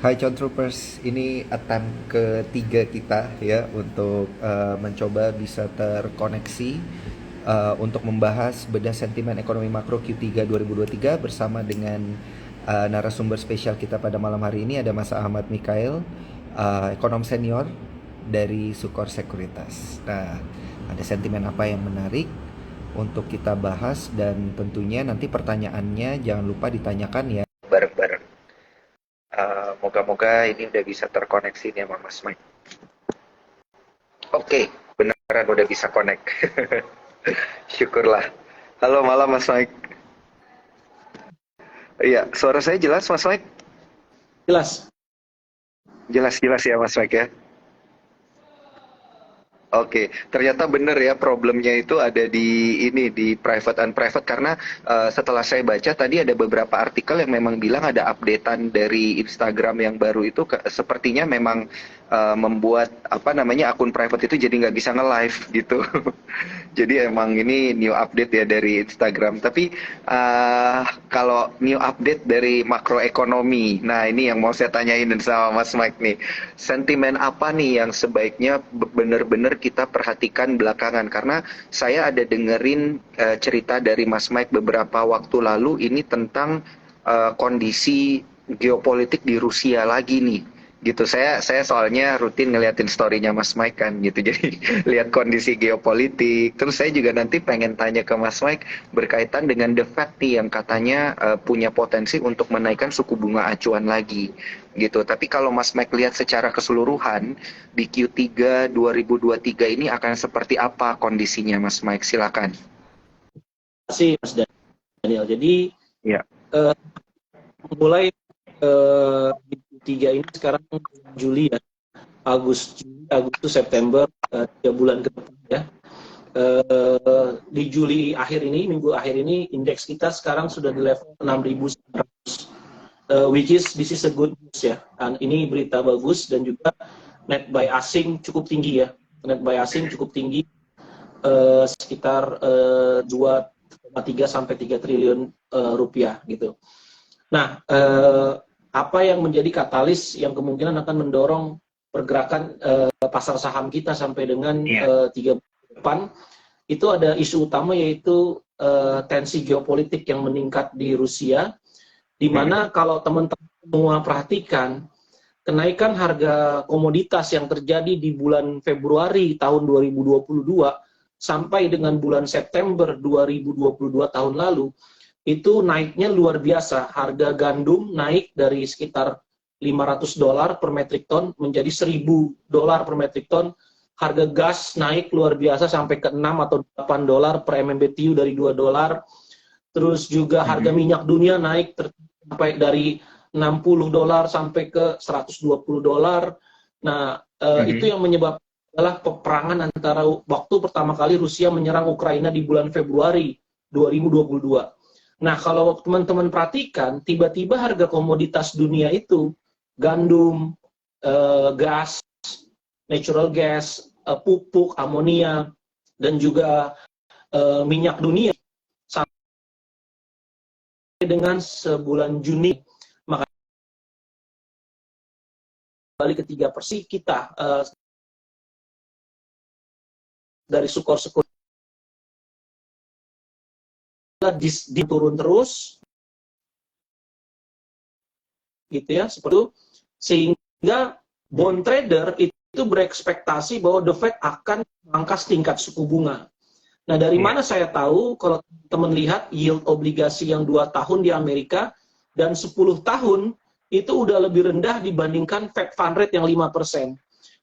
Hai John Troopers, ini attempt ketiga kita ya untuk mencoba bisa terkoneksi untuk membahas bedah sentimen ekonomi makro Q3 2023 bersama dengan narasumber spesial kita pada malam hari ini ada Mas Ahmad Mikael, ekonom senior dari Sukor Sekuritas. Nah, ada sentimen apa yang menarik untuk kita bahas dan tentunya nanti pertanyaannya jangan lupa ditanyakan ya bareng-bareng. Moga-moga ini udah bisa terkoneksi nih sama Mas Mike. Oke, beneran udah bisa connect. Syukurlah. Halo malam Mas Mike. Iya, suara saya jelas Mas Mike? Jelas. Jelas-jelas ya Mas Mike ya. Oke, ternyata benar ya problemnya itu ada di ini di private and private karena setelah saya baca tadi ada beberapa artikel yang memang bilang ada updatean dari Instagram yang baru itu sepertinya memang membuat apa namanya akun private itu jadi nggak bisa nge-live gitu. Jadi emang ini new update ya dari Instagram. Tapi kalau new update dari makroekonomi, nah ini yang mau saya tanyain sama Mas Mike nih. Sentimen apa nih yang sebaiknya benar-benar kita perhatikan belakangan? Karena saya ada dengerin cerita dari Mas Mike beberapa waktu lalu ini tentang kondisi geopolitik di Rusia lagi nih gitu. Saya soalnya rutin ngeliatin storynya Mas Mike kan gitu, jadi lihat kondisi geopolitik. Terus saya juga nanti pengen tanya ke Mas Mike berkaitan dengan The Fed nih yang katanya punya potensi untuk menaikkan suku bunga acuan lagi gitu. Tapi kalau Mas Mike lihat secara keseluruhan di Q3 2023 ini akan seperti apa kondisinya Mas Mike? Silakan. Terima kasih Mas Daniel. Jadi Ya. eh, mulai di tiga ini sekarang Juli ya, Agustus, September, 3 bulan ke depan ya. Di Juli akhir ini, minggu akhir ini, indeks kita sekarang sudah di level 6.900, which is this is a good news ya. Dan ini berita bagus dan juga net buy asing cukup tinggi ya. Net buy asing cukup tinggi, sekitar 2,3 sampai 3 triliun rupiah gitu. Nah, apa yang menjadi katalis yang kemungkinan akan mendorong pergerakan pasar saham kita sampai dengan 3 bulan depan, itu ada isu utama yaitu tensi geopolitik yang meningkat di Rusia, di mana kalau teman-teman semua perhatikan, kenaikan harga komoditas yang terjadi di bulan Februari tahun 2022 sampai dengan bulan September 2022 tahun lalu, itu naiknya luar biasa. Harga gandum naik dari sekitar $500 per metric ton menjadi $1.000 per metric ton. Harga gas naik luar biasa sampai ke 6 atau $8 per MMBTU dari $2. Terus juga harga minyak dunia naik sampai dari $60 sampai ke $120. Nah, itu yang menyebabkan adalah peperangan antara waktu pertama kali Rusia menyerang Ukraina di bulan Februari 2022. Nah, kalau teman-teman perhatikan, tiba-tiba harga komoditas dunia itu, gandum, gas, natural gas, pupuk, amonia, dan juga minyak dunia, sampai dengan sebulan Juni, maka balik ke 3% kita dari Sukor turun terus, gitu ya, seperti itu, sehingga bond trader itu berekspektasi bahwa The Fed akan memangkas tingkat suku bunga. Nah, dari mana saya tahu? Kalau teman lihat yield obligasi yang 2 tahun di Amerika dan 10 tahun itu udah lebih rendah dibandingkan Fed Fund Rate yang 5%.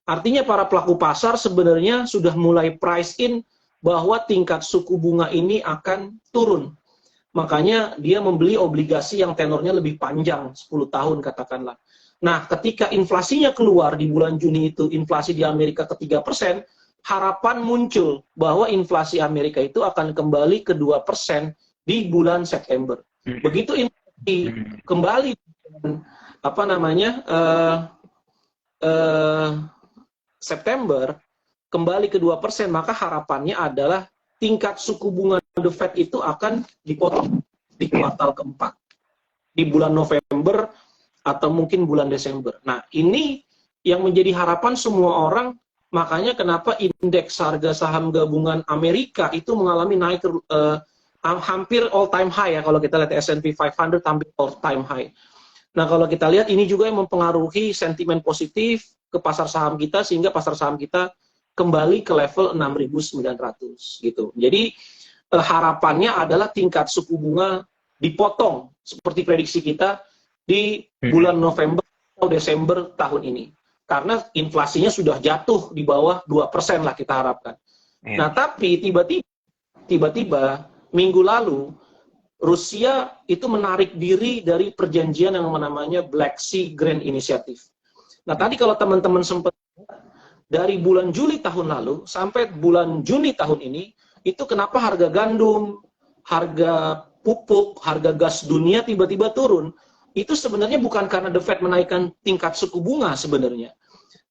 Artinya para pelaku pasar sebenarnya sudah mulai price in bahwa tingkat suku bunga ini akan turun. Makanya dia membeli obligasi yang tenornya lebih panjang, 10 tahun katakanlah. Nah, ketika inflasinya keluar di bulan Juni itu, inflasi di Amerika ke 3%, harapan muncul bahwa inflasi Amerika itu akan kembali ke 2% di bulan September. Begitu inflasi kembali, apa namanya, September, kembali ke 2%, maka harapannya adalah tingkat suku bunga The Fed itu akan dipotong di kuartal keempat. Di bulan November atau mungkin bulan Desember. Nah, ini yang menjadi harapan semua orang, makanya kenapa indeks harga saham gabungan Amerika itu mengalami naik hampir all time high ya, kalau kita lihat S&P 500 hampir all time high. Nah, kalau kita lihat ini juga yang mempengaruhi sentimen positif ke pasar saham kita, sehingga pasar saham kita kembali ke level 6.900 gitu. Jadi harapannya adalah tingkat suku bunga dipotong seperti prediksi kita di bulan November atau Desember tahun ini. Karena inflasinya sudah jatuh di bawah 2% lah kita harapkan. Nah, tapi tiba-tiba minggu lalu Rusia itu menarik diri dari perjanjian yang namanya Black Sea Grain Initiative. Nah, tadi kalau teman-teman sempat dari bulan Juli tahun lalu sampai bulan Juni tahun ini, itu kenapa harga gandum, harga pupuk, harga gas dunia tiba-tiba turun? Itu sebenarnya bukan karena The Fed menaikkan tingkat suku bunga sebenarnya.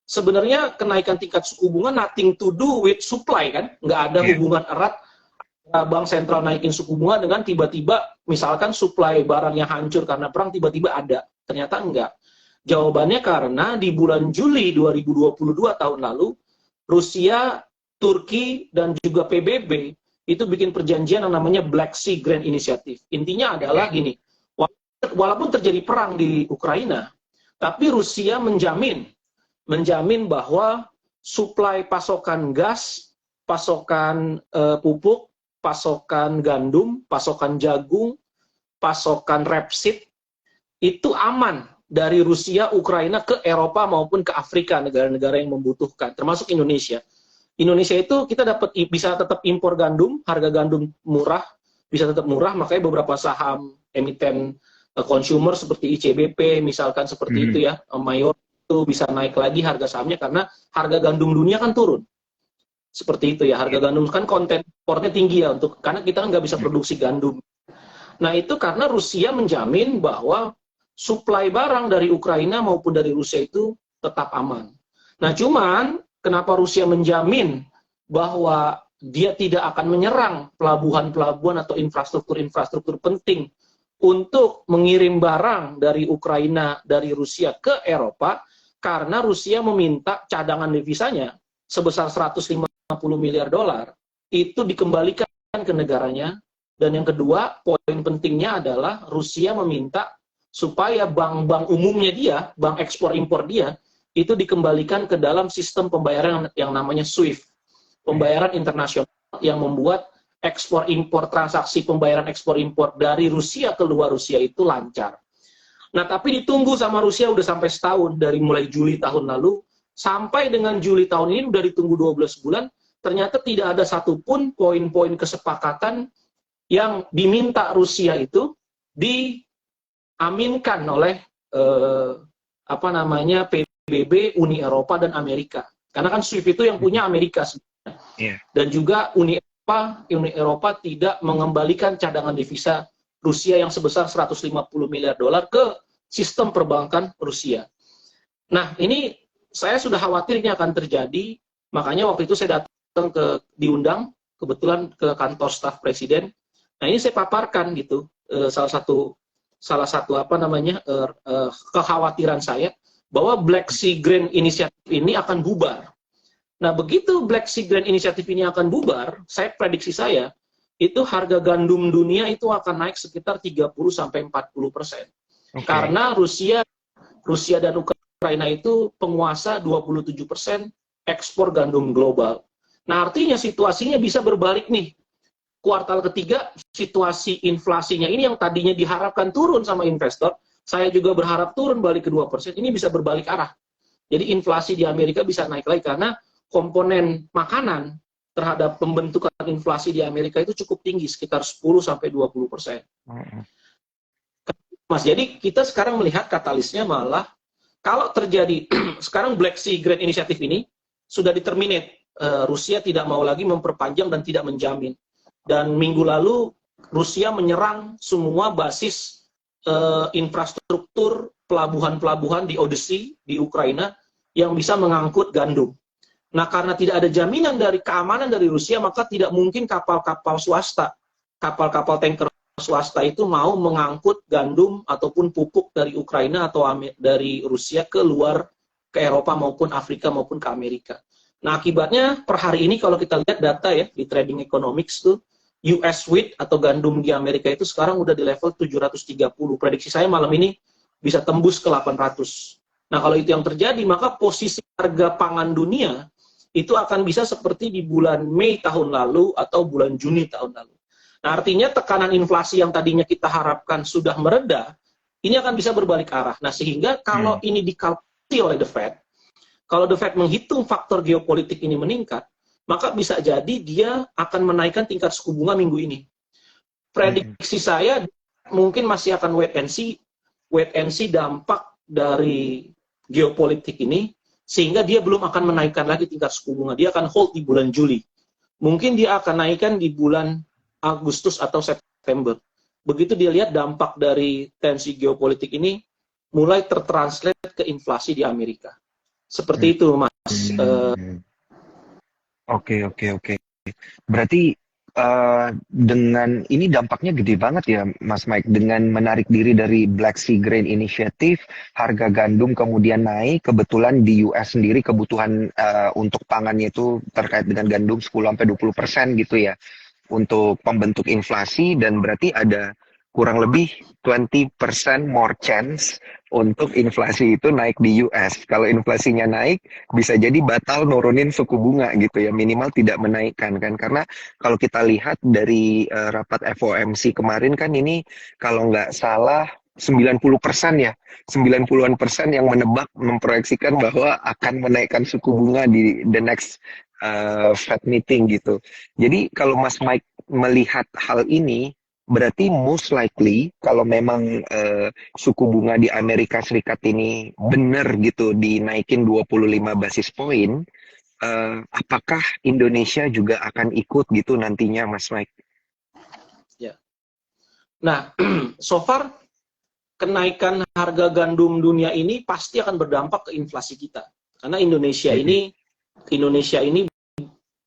Sebenarnya kenaikan tingkat suku bunga nothing to do with supply kan? Nggak ada hubungan erat bank sentral naikin suku bunga dengan tiba-tiba misalkan supply barang yang hancur karena perang tiba-tiba ada. Ternyata enggak. Jawabannya karena di bulan Juli 2022 tahun lalu, Rusia, Turki, dan juga PBB itu bikin perjanjian yang namanya Black Sea Grain Initiative. Intinya adalah gini, walaupun terjadi perang di Ukraina, tapi Rusia menjamin bahwa suplai pasokan gas, pasokan pupuk, pasokan gandum, pasokan jagung, pasokan rapeseed itu aman dari Rusia, Ukraina ke Eropa maupun ke Afrika, negara-negara yang membutuhkan, termasuk Indonesia. Indonesia itu kita bisa tetap impor gandum, harga gandum murah, bisa tetap murah, makanya beberapa saham emiten consumer seperti ICBP, misalkan seperti itu ya, Mayor itu bisa naik lagi harga sahamnya karena harga gandum dunia kan turun. Seperti itu ya, harga gandum kan konten importnya tinggi ya, karena kita nggak bisa produksi gandum. Nah, itu karena Rusia menjamin bahwa suplai barang dari Ukraina maupun dari Rusia itu tetap aman. Nah, cuman kenapa Rusia menjamin bahwa dia tidak akan menyerang pelabuhan-pelabuhan atau infrastruktur-infrastruktur penting untuk mengirim barang dari Ukraina, dari Rusia ke Eropa, karena Rusia meminta cadangan devisanya sebesar 150 miliar dolar itu dikembalikan ke negaranya. Dan yang kedua, poin pentingnya adalah Rusia meminta supaya bank-bank umumnya dia, bank ekspor-impor dia, itu dikembalikan ke dalam sistem pembayaran yang namanya SWIFT, pembayaran internasional yang membuat ekspor-impor, transaksi pembayaran ekspor-impor dari Rusia ke luar Rusia itu lancar. Nah, tapi ditunggu sama Rusia udah sampai setahun, dari mulai Juli tahun lalu, sampai dengan Juli tahun ini udah ditunggu 12 bulan, ternyata tidak ada satupun poin-poin kesepakatan yang diminta Rusia itu diaminkan oleh PBB, Uni Eropa dan Amerika. Karena kan SWIFT itu yang punya Amerika sebenarnya. Dan juga Uni Eropa tidak mengembalikan cadangan devisa Rusia yang sebesar 150 miliar dolar ke sistem perbankan Rusia. Nah, ini saya sudah khawatir ini akan terjadi, makanya waktu itu saya datang diundang kebetulan ke kantor staf presiden. Nah, ini saya paparkan gitu salah satu kekhawatiran saya bahwa Black Sea Grain Initiative ini akan bubar. Nah, begitu Black Sea Grain Initiative ini akan bubar, prediksi saya itu harga gandum dunia itu akan naik sekitar 30-40%. Karena Rusia dan Ukraina itu penguasa 27% ekspor gandum global. Nah, artinya situasinya bisa berbalik nih. Kuartal ketiga, situasi inflasinya ini yang tadinya diharapkan turun sama investor, saya juga berharap turun balik ke 2%, ini bisa berbalik arah. Jadi inflasi di Amerika bisa naik lagi karena komponen makanan terhadap pembentukan inflasi di Amerika itu cukup tinggi, sekitar 10-20%. Mas, jadi kita sekarang melihat katalisnya malah, kalau terjadi, sekarang Black Sea Grain Initiative ini sudah diterminate, Rusia tidak mau lagi memperpanjang dan tidak menjamin. Dan minggu lalu Rusia menyerang semua basis infrastruktur pelabuhan-pelabuhan di Odessa, di Ukraina, yang bisa mengangkut gandum. Nah, karena tidak ada jaminan dari keamanan dari Rusia, maka tidak mungkin kapal-kapal swasta, kapal-kapal tanker swasta itu mau mengangkut gandum ataupun pupuk dari Ukraina atau dari Rusia ke luar, ke Eropa maupun Afrika maupun ke Amerika. Nah, akibatnya per hari ini kalau kita lihat data ya di Trading Economics tuh, US wheat atau gandum di Amerika itu sekarang udah di level 730. Prediksi saya malam ini bisa tembus ke 800. Nah, kalau itu yang terjadi, maka posisi harga pangan dunia itu akan bisa seperti di bulan Mei tahun lalu atau bulan Juni tahun lalu. Nah, artinya tekanan inflasi yang tadinya kita harapkan sudah mereda, ini akan bisa berbalik arah. Nah, sehingga kalau ini dikalkulasi oleh The Fed, kalau The Fed menghitung faktor geopolitik ini meningkat, maka bisa jadi dia akan menaikkan tingkat suku bunga minggu ini. Prediksi saya mungkin masih akan wait and see dampak dari geopolitik ini, sehingga dia belum akan menaikkan lagi tingkat suku bunga. Dia akan hold di bulan Juli. Mungkin dia akan naikkan di bulan Agustus atau September. Begitu dia lihat dampak dari tensi geopolitik ini mulai tertranslate ke inflasi di Amerika. Seperti itu, Mas. Oke. Berarti dengan ini dampaknya gede banget ya, Mas Mike. Dengan menarik diri dari Black Sea Grain Initiative, harga gandum kemudian naik. Kebetulan di US sendiri kebutuhan untuk pangannya itu terkait dengan gandum 10-20% gitu ya, untuk pembentuk inflasi, dan berarti ada kurang lebih 20% more chance untuk inflasi itu naik di US. Kalau inflasinya naik, bisa jadi batal nurunin suku bunga gitu ya, minimal tidak menaikkan kan. Karena kalau kita lihat dari rapat FOMC kemarin kan, ini kalau nggak salah 90% ya, 90-an% yang memproyeksikan bahwa akan menaikkan suku bunga di the next Fed meeting gitu. Jadi kalau Mas Mike melihat hal ini, berarti most likely kalau memang suku bunga di Amerika Serikat ini benar gitu dinaikin 25 basis poin, apakah Indonesia juga akan ikut gitu nantinya, Mas Mike? Ya. Nah, so far kenaikan harga gandum dunia ini pasti akan berdampak ke inflasi kita. Karena Indonesia ini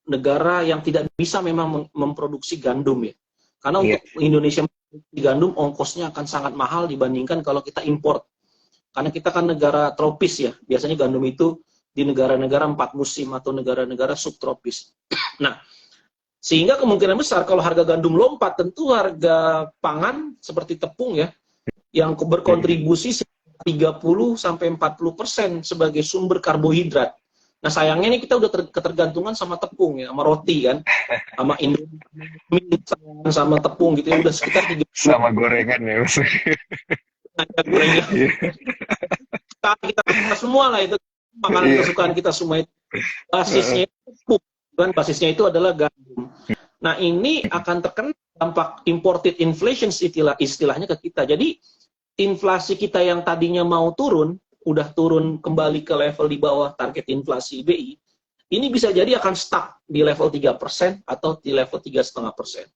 negara yang tidak bisa memang memproduksi gandum ya. Karena untuk Indonesia memproduksi gandum, ongkosnya akan sangat mahal dibandingkan kalau kita import. Karena kita kan negara tropis ya. Biasanya gandum itu di negara-negara 4 musim atau negara-negara subtropis. Nah, sehingga kemungkinan besar kalau harga gandum lompat, tentu harga pangan seperti tepung ya, yang berkontribusi 30-40% sebagai sumber karbohidrat. Nah, sayangnya ini kita udah ketergantungan sama tepung ya, sama roti kan, sama Indomie, sama tepung gitu ya, udah sekitar 30. Sama gorengan ya, Mas. Gorengan. Kita semua lah itu makanan kesukaan kita semua itu. Basisnya itu tepung, kan basisnya itu adalah gandum. Nah, ini akan terkena dampak imported inflation istilahnya ke kita. Jadi inflasi kita yang tadinya mau turun, udah turun kembali ke level di bawah target inflasi BI, ini bisa jadi akan stuck di level 3% atau di level 3,5%.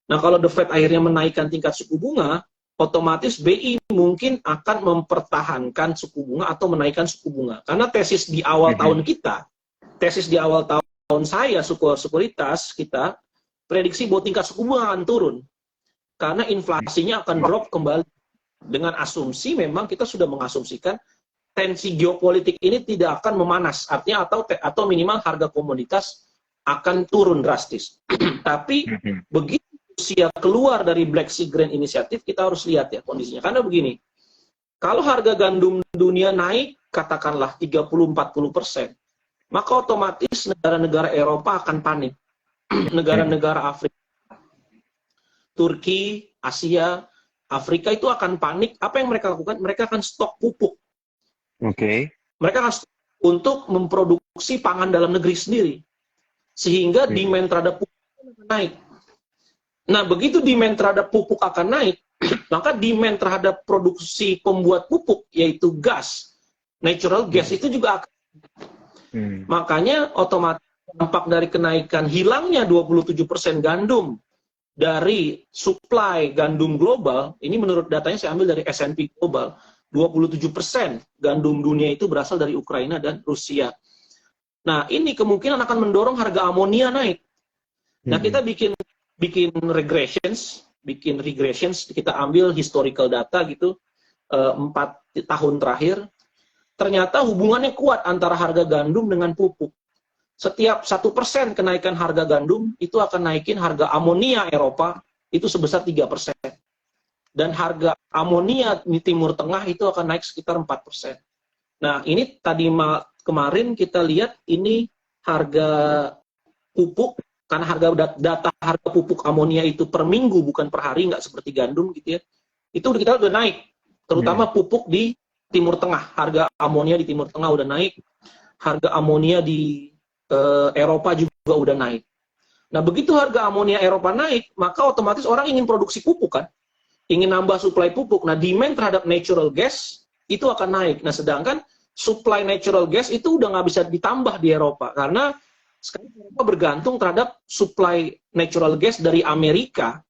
Nah, kalau The Fed akhirnya menaikkan tingkat suku bunga, otomatis BI mungkin akan mempertahankan suku bunga atau menaikkan suku bunga. Karena tesis di awal tahun kita, tesis di awal tahun saya, sekuritas kita, prediksi bahwa tingkat suku bunga akan turun. Karena inflasinya akan drop kembali. Dengan asumsi memang kita sudah mengasumsikan tensi geopolitik ini tidak akan memanas, artinya atau minimal harga komoditas akan turun drastis. Tapi begitu Rusia keluar dari Black Sea Grain Initiative, kita harus lihat ya kondisinya. Karena begini, kalau harga gandum dunia naik katakanlah 30-40%, maka otomatis negara-negara Eropa akan panik. Negara-negara Afrika, Turki, Asia, Afrika itu akan panik. Apa yang mereka lakukan? Mereka akan stok pupuk. Mereka akan stok untuk memproduksi pangan dalam negeri sendiri. Sehingga demand terhadap pupuk akan naik. Nah, begitu demand terhadap pupuk akan naik, maka demand terhadap produksi pembuat pupuk, yaitu gas, natural gas itu juga akan. Makanya otomatis dampak dari kenaikan hilangnya 27% gandum dari supply gandum global, ini menurut datanya saya ambil dari S&P Global, 27% gandum dunia itu berasal dari Ukraina dan Rusia. Nah, ini kemungkinan akan mendorong harga amonia naik. Nah, kita bikin regressions, bikin regressions, kita ambil historical data gitu 4 tahun terakhir, ternyata hubungannya kuat antara harga gandum dengan pupuk. Setiap 1% kenaikan harga gandum itu akan naikin harga amonia Eropa itu sebesar 3%. Dan harga amonia di Timur Tengah itu akan naik sekitar 4%. Nah, ini tadi kemarin kita lihat ini harga pupuk, karena data harga pupuk amonia itu per minggu bukan per hari, nggak seperti gandum gitu ya. Itu kita udah naik, terutama pupuk di Timur Tengah. Harga amonia di Timur Tengah udah naik, harga amonia di Eropa juga udah naik. Nah, begitu harga amonia Eropa naik, maka otomatis orang ingin produksi pupuk kan, ingin nambah suplai pupuk. Nah, demand terhadap natural gas itu akan naik. Nah, sedangkan supply natural gas itu udah nggak bisa ditambah di Eropa, karena sekarang Eropa bergantung terhadap supply natural gas dari Amerika,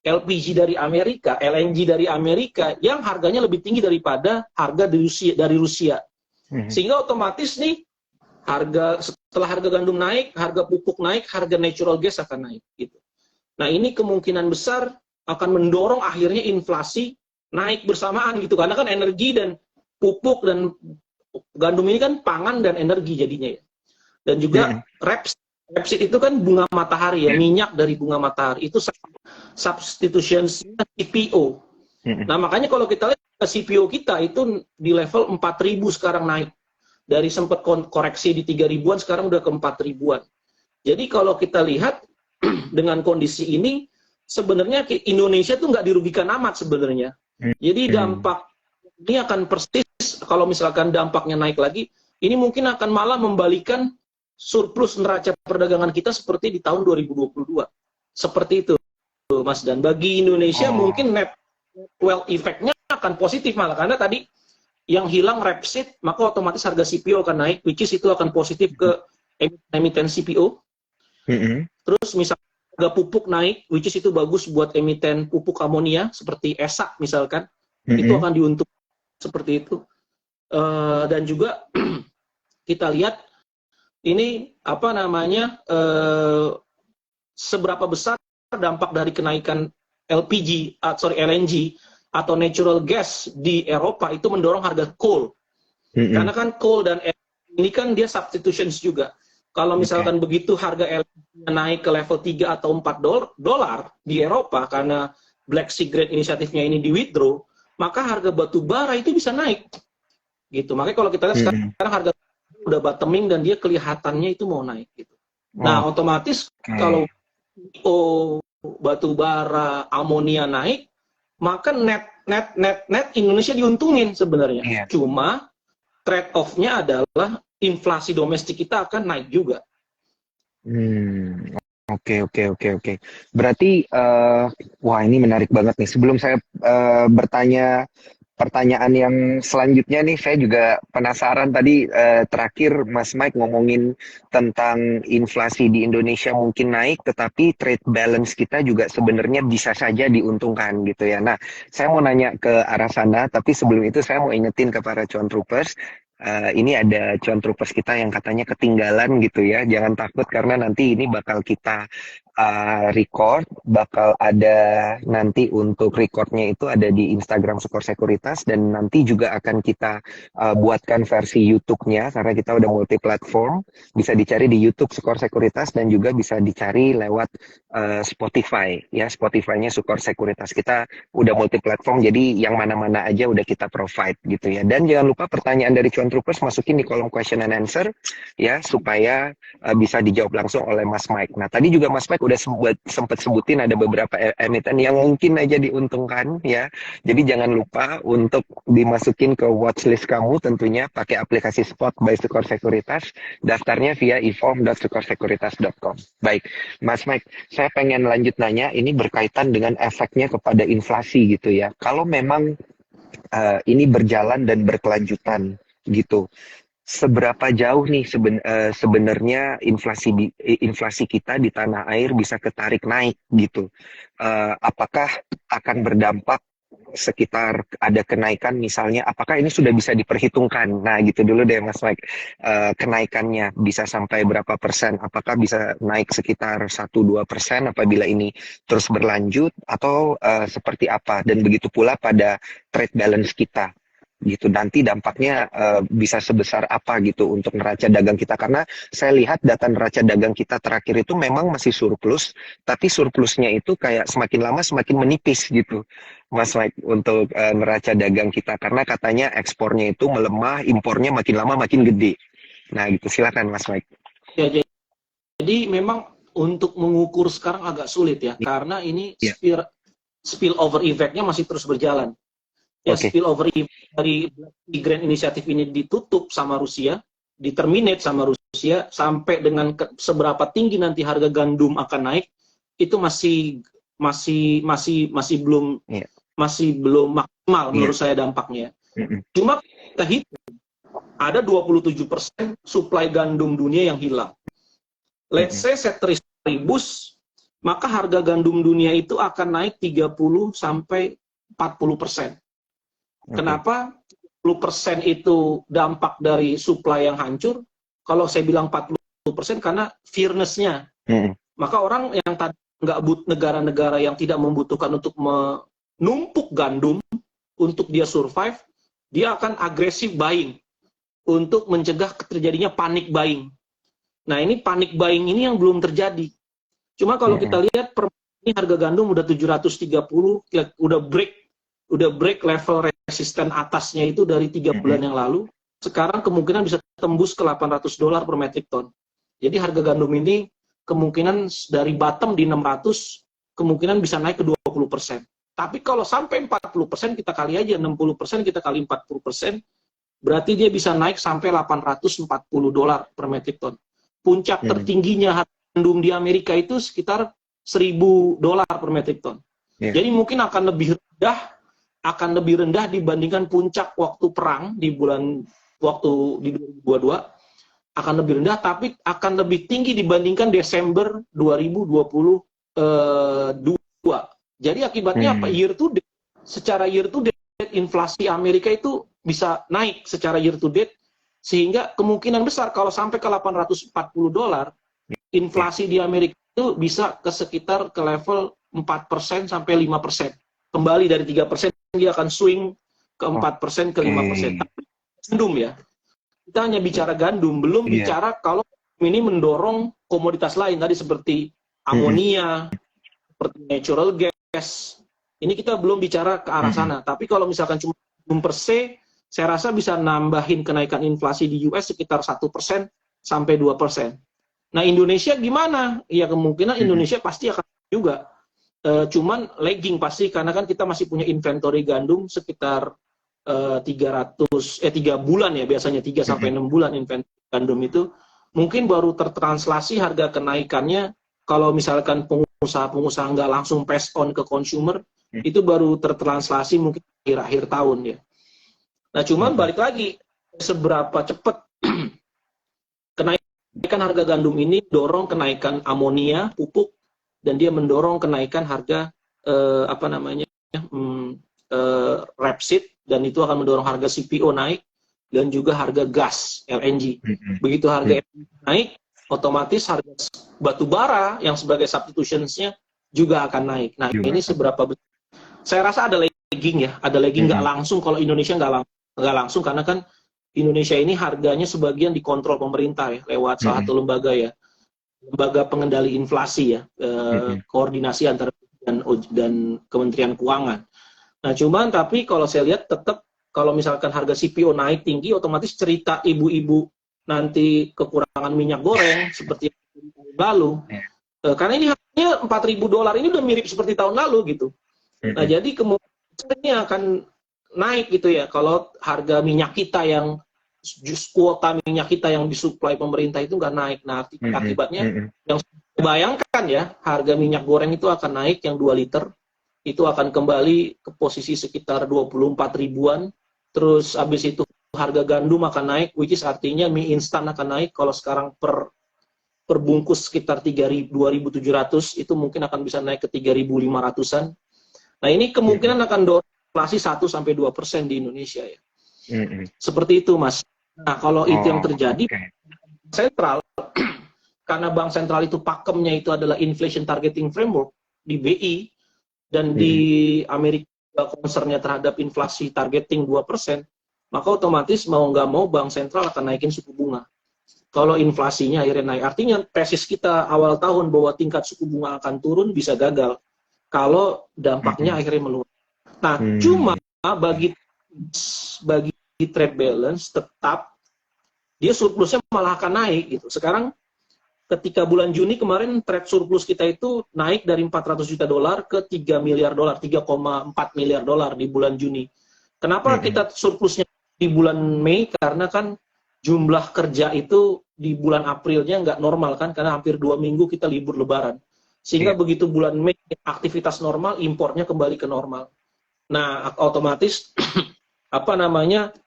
LPG dari Amerika, LNG dari Amerika, yang harganya lebih tinggi daripada harga dari Rusia. Sehingga otomatis nih, setelah harga gandum naik, harga pupuk naik, harga natural gas akan naik. Gitu. Nah, ini kemungkinan besar akan mendorong akhirnya inflasi naik bersamaan gitu, karena kan energi dan pupuk dan gandum ini kan pangan dan energi jadinya ya. Dan juga rapeseed itu kan bunga matahari ya, minyak dari bunga matahari itu substitution CPO. Nah, makanya kalau kita lihat CPO kita itu di level 4.000 sekarang naik. Dari sempat koreksi di 3.000-an sekarang udah ke 4.000-an. Jadi kalau kita lihat dengan kondisi ini sebenarnya Indonesia tuh nggak dirugikan amat sebenarnya. Jadi dampak ini akan persis kalau misalkan dampaknya naik lagi, ini mungkin akan malah membalikan surplus neraca perdagangan kita seperti di tahun 2022. Seperti itu, Mas. Dan bagi Indonesia mungkin net wealth effect-nya akan positif malah, karena tadi yang hilang rapeseed, maka otomatis harga CPO akan naik, which is itu akan positif ke emiten CPO. Terus misalnya harga pupuk naik, which is itu bagus buat emiten pupuk amonia, seperti ESA misalkan, itu akan diuntungkan seperti itu. Dan juga kita lihat ini apa namanya, seberapa besar dampak dari kenaikan LNG atau natural gas di Eropa itu mendorong harga coal. Karena kan coal dan LNG ini kan dia substitutions juga. Kalau misalkan begitu harga LNG naik ke level 3 atau 4 dolar di Eropa karena Black Sea Grain inisiatifnya ini di withdraw, maka harga batu bara itu bisa naik. Gitu. Makanya kalau kita lihat sekarang harga udah bottoming dan dia kelihatannya itu mau naik gitu. Nah, otomatis kalau batu bara, amonia naik, maka net Indonesia diuntungin sebenarnya. Cuma trade off-nya adalah inflasi domestik kita akan naik juga. Oke. Berarti, wah ini menarik banget nih. Sebelum saya bertanya pertanyaan yang selanjutnya nih, saya juga penasaran tadi terakhir Mas Mike ngomongin tentang inflasi di Indonesia mungkin naik, tetapi trade balance kita juga sebenarnya bisa saja diuntungkan gitu ya. Nah, saya mau nanya ke arah sana, tapi sebelum itu saya mau ingetin ke para cuan troopers. Ini ada cuan troopers kita yang katanya ketinggalan gitu ya. Jangan takut karena nanti ini bakal kita record, bakal ada nanti untuk recordnya itu ada di Instagram Sukor Sekuritas, dan nanti juga akan kita buatkan versi YouTube-nya karena kita udah multi platform. Bisa dicari di YouTube Sukor Sekuritas dan juga bisa dicari lewat Spotify ya, Spotify-nya Sukor Sekuritas. Kita udah multi platform, jadi yang mana-mana aja udah kita provide gitu ya. Dan jangan lupa pertanyaan dari cuan troopers masukin di kolom question and answer ya, supaya bisa dijawab langsung oleh Mas Mike. Nah, tadi juga Mas Mike udah sempat sebutin ada beberapa emiten yang mungkin aja diuntungkan ya. Jadi jangan lupa untuk dimasukin ke watchlist kamu, tentunya pakai aplikasi Spot by Sukor Sekuritas. Daftarnya via eform.sukorsekuritas.com. Baik, Mas Mike, saya pengen lanjut nanya, ini berkaitan dengan efeknya kepada inflasi gitu ya. Kalau memang ini berjalan dan berkelanjutan gitu, seberapa jauh nih sebenarnya inflasi kita di tanah air bisa ketarik naik gitu? Apakah akan berdampak sekitar ada kenaikan misalnya, apakah ini sudah bisa diperhitungkan? Nah, gitu dulu deh Mas Mike. Kenaikannya bisa sampai berapa persen? Apakah bisa naik sekitar 1-2% apabila ini terus berlanjut atau seperti apa? Dan begitu pula pada trade balance kita gitu, nanti dampaknya bisa sebesar apa gitu untuk neraca dagang kita, karena saya lihat data neraca dagang kita terakhir itu memang masih surplus, tapi surplusnya itu kayak semakin lama semakin menipis gitu Mas Mike, untuk neraca dagang kita, karena katanya ekspornya itu melemah, impornya makin lama makin gede. Nah gitu, silakan Mas Mike. Ya, jadi memang untuk mengukur sekarang agak sulit ya, karena ini Ya. spillover effect-nya masih terus berjalan. Ya, Oke. spillover dari Grand Initiative ini ditutup sama Rusia, diterminate sama Rusia, sampai dengan seberapa tinggi nanti harga gandum akan naik, itu masih belum Iya. masih belum maksimal Iya. menurut saya dampaknya. Mm-mm. Cuma kita hitung ada 27% suplai gandum dunia yang hilang. Let's say setris ribus, maka harga gandum dunia itu akan naik 30 sampai 40%. Oke. Kenapa 10% itu dampak dari supply yang hancur? Kalau saya bilang 40% karena fairness-nya. Mm-mm. Maka orang yang tadi nggak negara-negara yang tidak membutuhkan untuk menumpuk gandum untuk dia survive, dia akan agresif buying untuk mencegah terjadinya panic buying. Nah, ini panic buying ini yang belum terjadi. Cuma kalau kita lihat per ini harga gandum udah 730, udah break level resisten atasnya itu dari 3 bulan yang lalu. Sekarang kemungkinan bisa tembus ke $800 per metric ton. Jadi harga gandum ini kemungkinan dari bottom di 600, kemungkinan bisa naik ke 20%. Tapi kalau sampai 40%, kita kali aja 60%, kita kali 40%, berarti dia bisa naik sampai $840 per metric ton. Puncak tertingginya harga gandum di Amerika itu sekitar $1.000 per metric ton. Jadi mungkin akan lebih rendah dibandingkan puncak waktu perang di 2022, akan lebih rendah, tapi akan lebih tinggi dibandingkan Desember 2022. Jadi akibatnya apa? Secara year to date inflasi Amerika itu bisa naik secara year to date, sehingga kemungkinan besar kalau sampai ke $840, inflasi di Amerika itu bisa ke sekitar ke level 4% sampai 5%. Kembali dari 3%, dia akan swing ke 4% ke 5%. Tapi gandum ya. Kita hanya bicara gandum, belum bicara kalau ini mendorong komoditas lain tadi seperti amonia, seperti natural gas. Ini kita belum bicara ke arah sana. Tapi kalau misalkan cuma gandum per se, saya rasa bisa nambahin kenaikan inflasi di US sekitar 1% sampai 2%. Nah, Indonesia gimana? Ya kemungkinan Indonesia pasti akan juga. Cuman lagging pasti, karena kan kita masih punya inventory gandum sekitar 3 bulan ya, biasanya 3 sampai 6 bulan inventory gandum itu. Mungkin baru tertranslasi harga kenaikannya, kalau misalkan pengusaha-pengusaha nggak langsung pass on ke consumer, itu baru tertranslasi mungkin akhir tahun ya. Nah, cuman balik lagi, seberapa cepat kenaikan harga gandum ini dorong kenaikan amonia, pupuk, dan dia mendorong kenaikan harga rapeseed, dan itu akan mendorong harga CPO naik, dan juga harga gas LNG. Begitu harga LNG naik, otomatis harga batu bara yang sebagai substitutionsnya juga akan naik. Nah, ini seberapa besar? Saya rasa ada lagging ya, ada lagging nggak langsung. Kalau Indonesia nggak langsung, karena kan Indonesia ini harganya sebagian dikontrol pemerintah ya, lewat salah satu lembaga ya, lembaga pengendali inflasi ya, koordinasi antara dan Kementerian Keuangan. Nah, cuman tapi kalau saya lihat tetap kalau misalkan harga CPO naik tinggi, otomatis cerita ibu-ibu nanti kekurangan minyak goreng seperti tahun lalu. Karena ini harganya $4.000 ini udah mirip seperti tahun lalu gitu. Nah, jadi kemungkinan ini akan naik gitu ya kalau harga minyak kita yang kuota minyak kita yang disuplai pemerintah itu nggak naik. Nah, akibatnya yang bayangkan ya, harga minyak goreng itu akan naik, yang 2 liter itu akan kembali ke posisi sekitar 24 ribuan. Terus habis itu harga gandum akan naik, which is artinya mie instan akan naik. Kalau sekarang per bungkus sekitar 2.700, itu mungkin akan bisa naik ke 3.500-an. Nah, ini kemungkinan akan dorong inflasi 1-2% di Indonesia ya. Mm-mm. Seperti itu, Mas. Nah, kalau itu yang terjadi, oke. sentral, karena bank sentral itu pakemnya itu adalah inflation targeting framework di BI, dan di Amerika concernnya terhadap inflasi targeting 2%, maka otomatis mau nggak mau bank sentral akan naikin suku bunga. Kalau inflasinya akhirnya naik, artinya tesis kita awal tahun bahwa tingkat suku bunga akan turun bisa gagal kalau dampaknya akhirnya meluas. Nah, cuma bagi trade balance tetap dia surplusnya malah akan naik gitu. Sekarang ketika bulan Juni kemarin trade surplus kita itu naik dari 400 juta dolar ke 3 miliar dolar, 3,4 miliar dolar di bulan Juni. Kenapa kita surplusnya di bulan Mei? Karena kan jumlah kerja itu di bulan Aprilnya nggak normal kan, karena hampir 2 minggu kita libur lebaran. Sehingga begitu bulan Mei aktivitas normal, impornya kembali ke normal. Nah, otomatis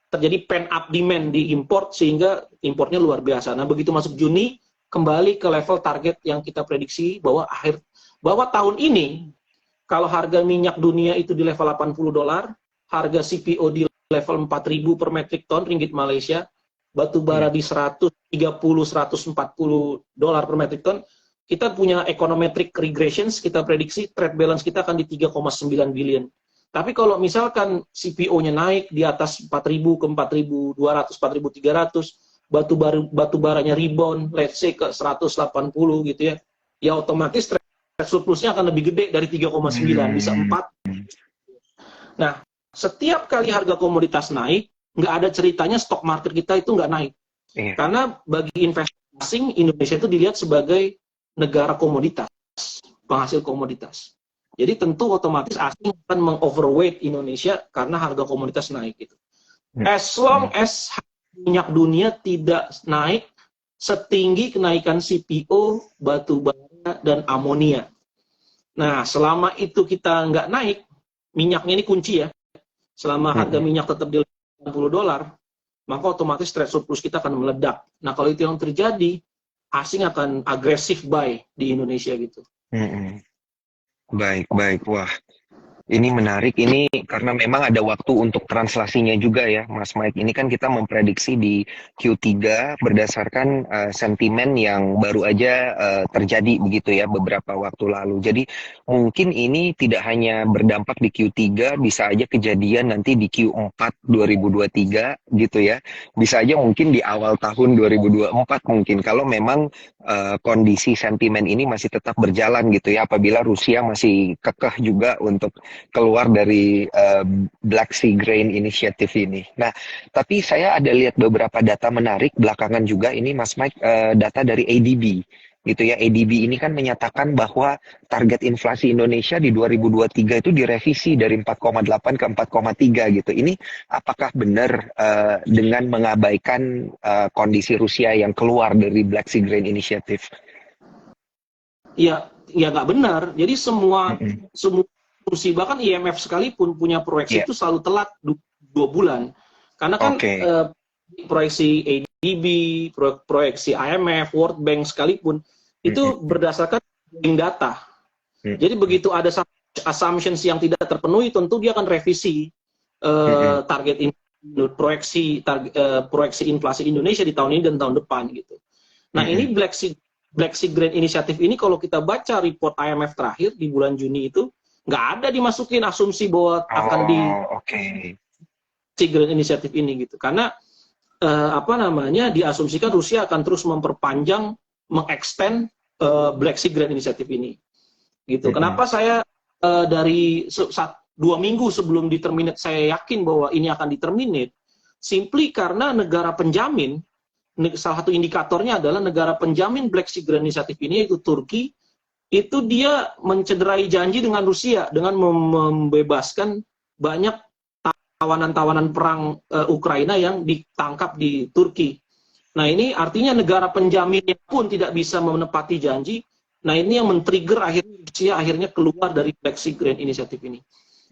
terjadi pent up demand di import sehingga importnya luar biasa. Nah, begitu masuk Juni kembali ke level target yang kita prediksi bahwa tahun ini kalau harga minyak dunia itu di level 80 dolar, harga CPO di level 4.000 per metric ton ringgit Malaysia, batu bara di 130-140 dolar per metric ton, kita punya econometric regressions, kita prediksi trade balance kita akan di 3,9 billion. Tapi kalau misalkan CPO-nya naik di atas 4.000 ke 4.200, 4.300, batu baranya rebound, let's say ke 180 gitu ya, ya otomatis trade surplusnya akan lebih gede dari 3,9, bisa 4. Nah, setiap kali harga komoditas naik, nggak ada ceritanya stok market kita itu nggak naik. Karena bagi investor asing, Indonesia itu dilihat sebagai negara komoditas, penghasil komoditas. Jadi tentu otomatis asing akan meng-overweight Indonesia karena harga komoditas naik gitu. As long as minyak dunia tidak naik setinggi kenaikan CPO, batu bara, dan amonia. Nah, selama itu kita nggak naik, minyaknya ini kunci ya. Selama harga minyak tetap di 80 dolar, maka otomatis trade surplus kita akan meledak. Nah, kalau itu yang terjadi, asing akan agresif buy di Indonesia gitu. Baik, baik. Wah, ini menarik. Ini karena memang ada waktu untuk translasinya juga ya, Mas Mike. Ini kan kita memprediksi di Q3 berdasarkan sentimen yang baru aja terjadi begitu ya beberapa waktu lalu. Jadi mungkin ini tidak hanya berdampak di Q3, bisa aja kejadian nanti di Q4 2023 gitu ya. Bisa aja mungkin di awal tahun 2024 mungkin kalau memang kondisi sentimen ini masih tetap berjalan gitu ya, apabila Rusia masih kekeh juga untuk keluar dari Black Sea Grain Initiative ini. Nah, tapi saya ada lihat beberapa data menarik belakangan juga ini, Mas Mike, data dari ADB. Gitu ya, ADB ini kan menyatakan bahwa target inflasi Indonesia di 2023 itu direvisi dari 4,8 ke 4,3 gitu. Ini apakah benar dengan mengabaikan kondisi Rusia yang keluar dari Black Sea Grain Initiative? Ya nggak benar. Jadi semua kursi, bahkan IMF sekalipun punya proyeksi itu selalu telat 2 bulan. Karena kan proyeksi ADB, proyeksi IMF, World Bank sekalipun, itu berdasarkan data. Jadi begitu ada assumptions yang tidak terpenuhi, tentu dia akan revisi target proyeksi inflasi Indonesia di tahun ini dan tahun depan gitu. Nah, ini Black Sea Grain Initiative ini kalau kita baca report IMF terakhir di bulan Juni itu nggak ada dimasukin asumsi bahwa akan di Sea Grain Initiative ini gitu. Karena diasumsikan Rusia akan terus memperpanjang, mengextend Black Sea Grain Initiative ini gitu. Kenapa saya dari 2 minggu sebelum diterminate saya yakin bahwa ini akan diterminate? Simply karena negara penjamin, salah satu indikatornya adalah negara penjamin Black Sea Grain Initiative ini yaitu Turki, itu dia mencederai janji dengan Rusia dengan membebaskan banyak tawanan-tawanan perang Ukraina yang ditangkap di Turki. Nah, ini artinya negara penjaminnya pun tidak bisa menepati janji. Nah, ini yang men-trigger akhirnya keluar dari Black Sea Grain Initiative ini.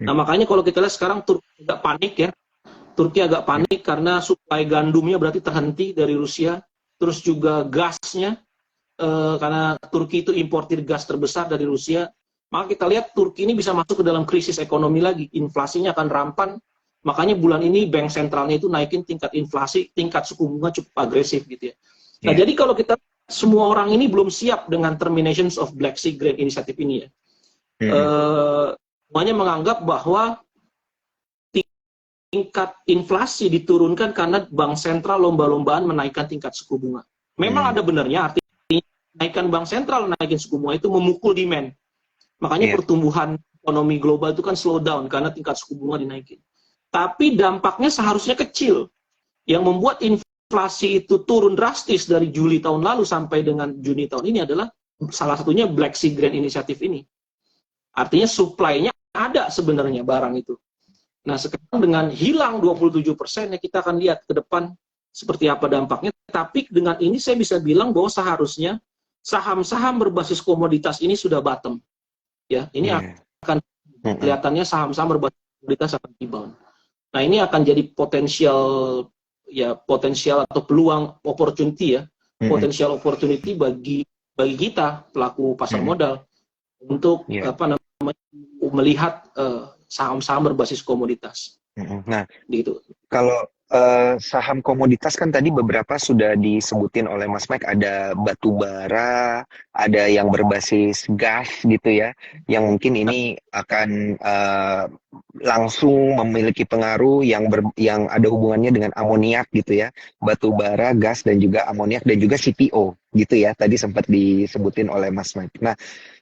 Nah, makanya kalau kita lihat sekarang Turki agak panik ya. Turki agak panik karena suplai gandumnya berarti terhenti dari Rusia. Terus juga gasnya, karena Turki itu importir gas terbesar dari Rusia. maka kita lihat Turki ini bisa masuk ke dalam krisis ekonomi lagi, inflasinya akan rampan, makanya bulan ini bank sentralnya itu naikin tingkat inflasi, tingkat suku bunga cukup agresif gitu ya. Nah, jadi kalau kita semua orang ini belum siap dengan terminations of Black Sea Grain Initiative ini ya. Semuanya menganggap bahwa tingkat inflasi diturunkan karena bank sentral lomba-lombaan menaikkan tingkat suku bunga. Memang ada benarnya, artinya naikkan bank sentral, naikin suku bunga itu memukul demand. Makanya pertumbuhan ekonomi global itu kan slow down karena tingkat suku bunga dinaikin. Tapi dampaknya seharusnya kecil. Yang membuat inflasi itu turun drastis dari Juli tahun lalu sampai dengan Juni tahun ini adalah salah satunya Black Sea Grain Initiative ini. Artinya supply-nya ada sebenarnya barang itu. Nah, sekarang dengan hilang 27% ya kita akan lihat ke depan seperti apa dampaknya. Tapi dengan ini saya bisa bilang bahwa seharusnya saham-saham berbasis komoditas ini sudah bottom. Ya, ini akan kelihatannya saham-saham berbasis komoditas akan rebound. Nah, ini akan jadi potensial atau peluang opportunity ya, potensial opportunity bagi kita pelaku pasar modal untuk melihat saham-saham berbasis komoditas. Nah, gitu. Kalau saham komoditas kan tadi beberapa sudah disebutin oleh Mas Mike, ada batu bara, ada yang berbasis gas gitu ya, yang mungkin ini akan langsung memiliki pengaruh yang ada hubungannya dengan amoniak gitu ya, batu bara, gas dan juga amoniak dan juga CPO gitu ya, tadi sempat disebutin oleh Mas Mike. Nah,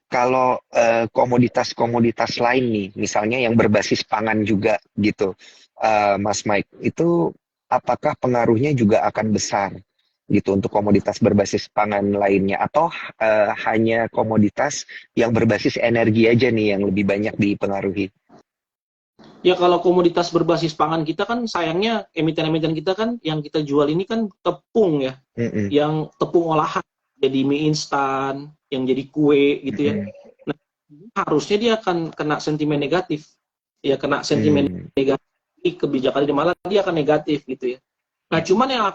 kalau komoditas-komoditas lain nih, misalnya yang berbasis pangan juga gitu, Mas Mike, itu apakah pengaruhnya juga akan besar gitu untuk komoditas berbasis pangan lainnya, atau hanya komoditas yang berbasis energi aja nih yang lebih banyak dipengaruhi? Ya, kalau komoditas berbasis pangan kita kan sayangnya emiten-emiten kita kan yang kita jual ini kan tepung ya, yang tepung olahan, jadi mie instan, yang jadi kue gitu ya. Nah, harusnya dia akan kena sentimen negatif. Ya, kena sentimen negatif, kebijakan di malah dia akan negatif gitu ya. Nah, cuman yang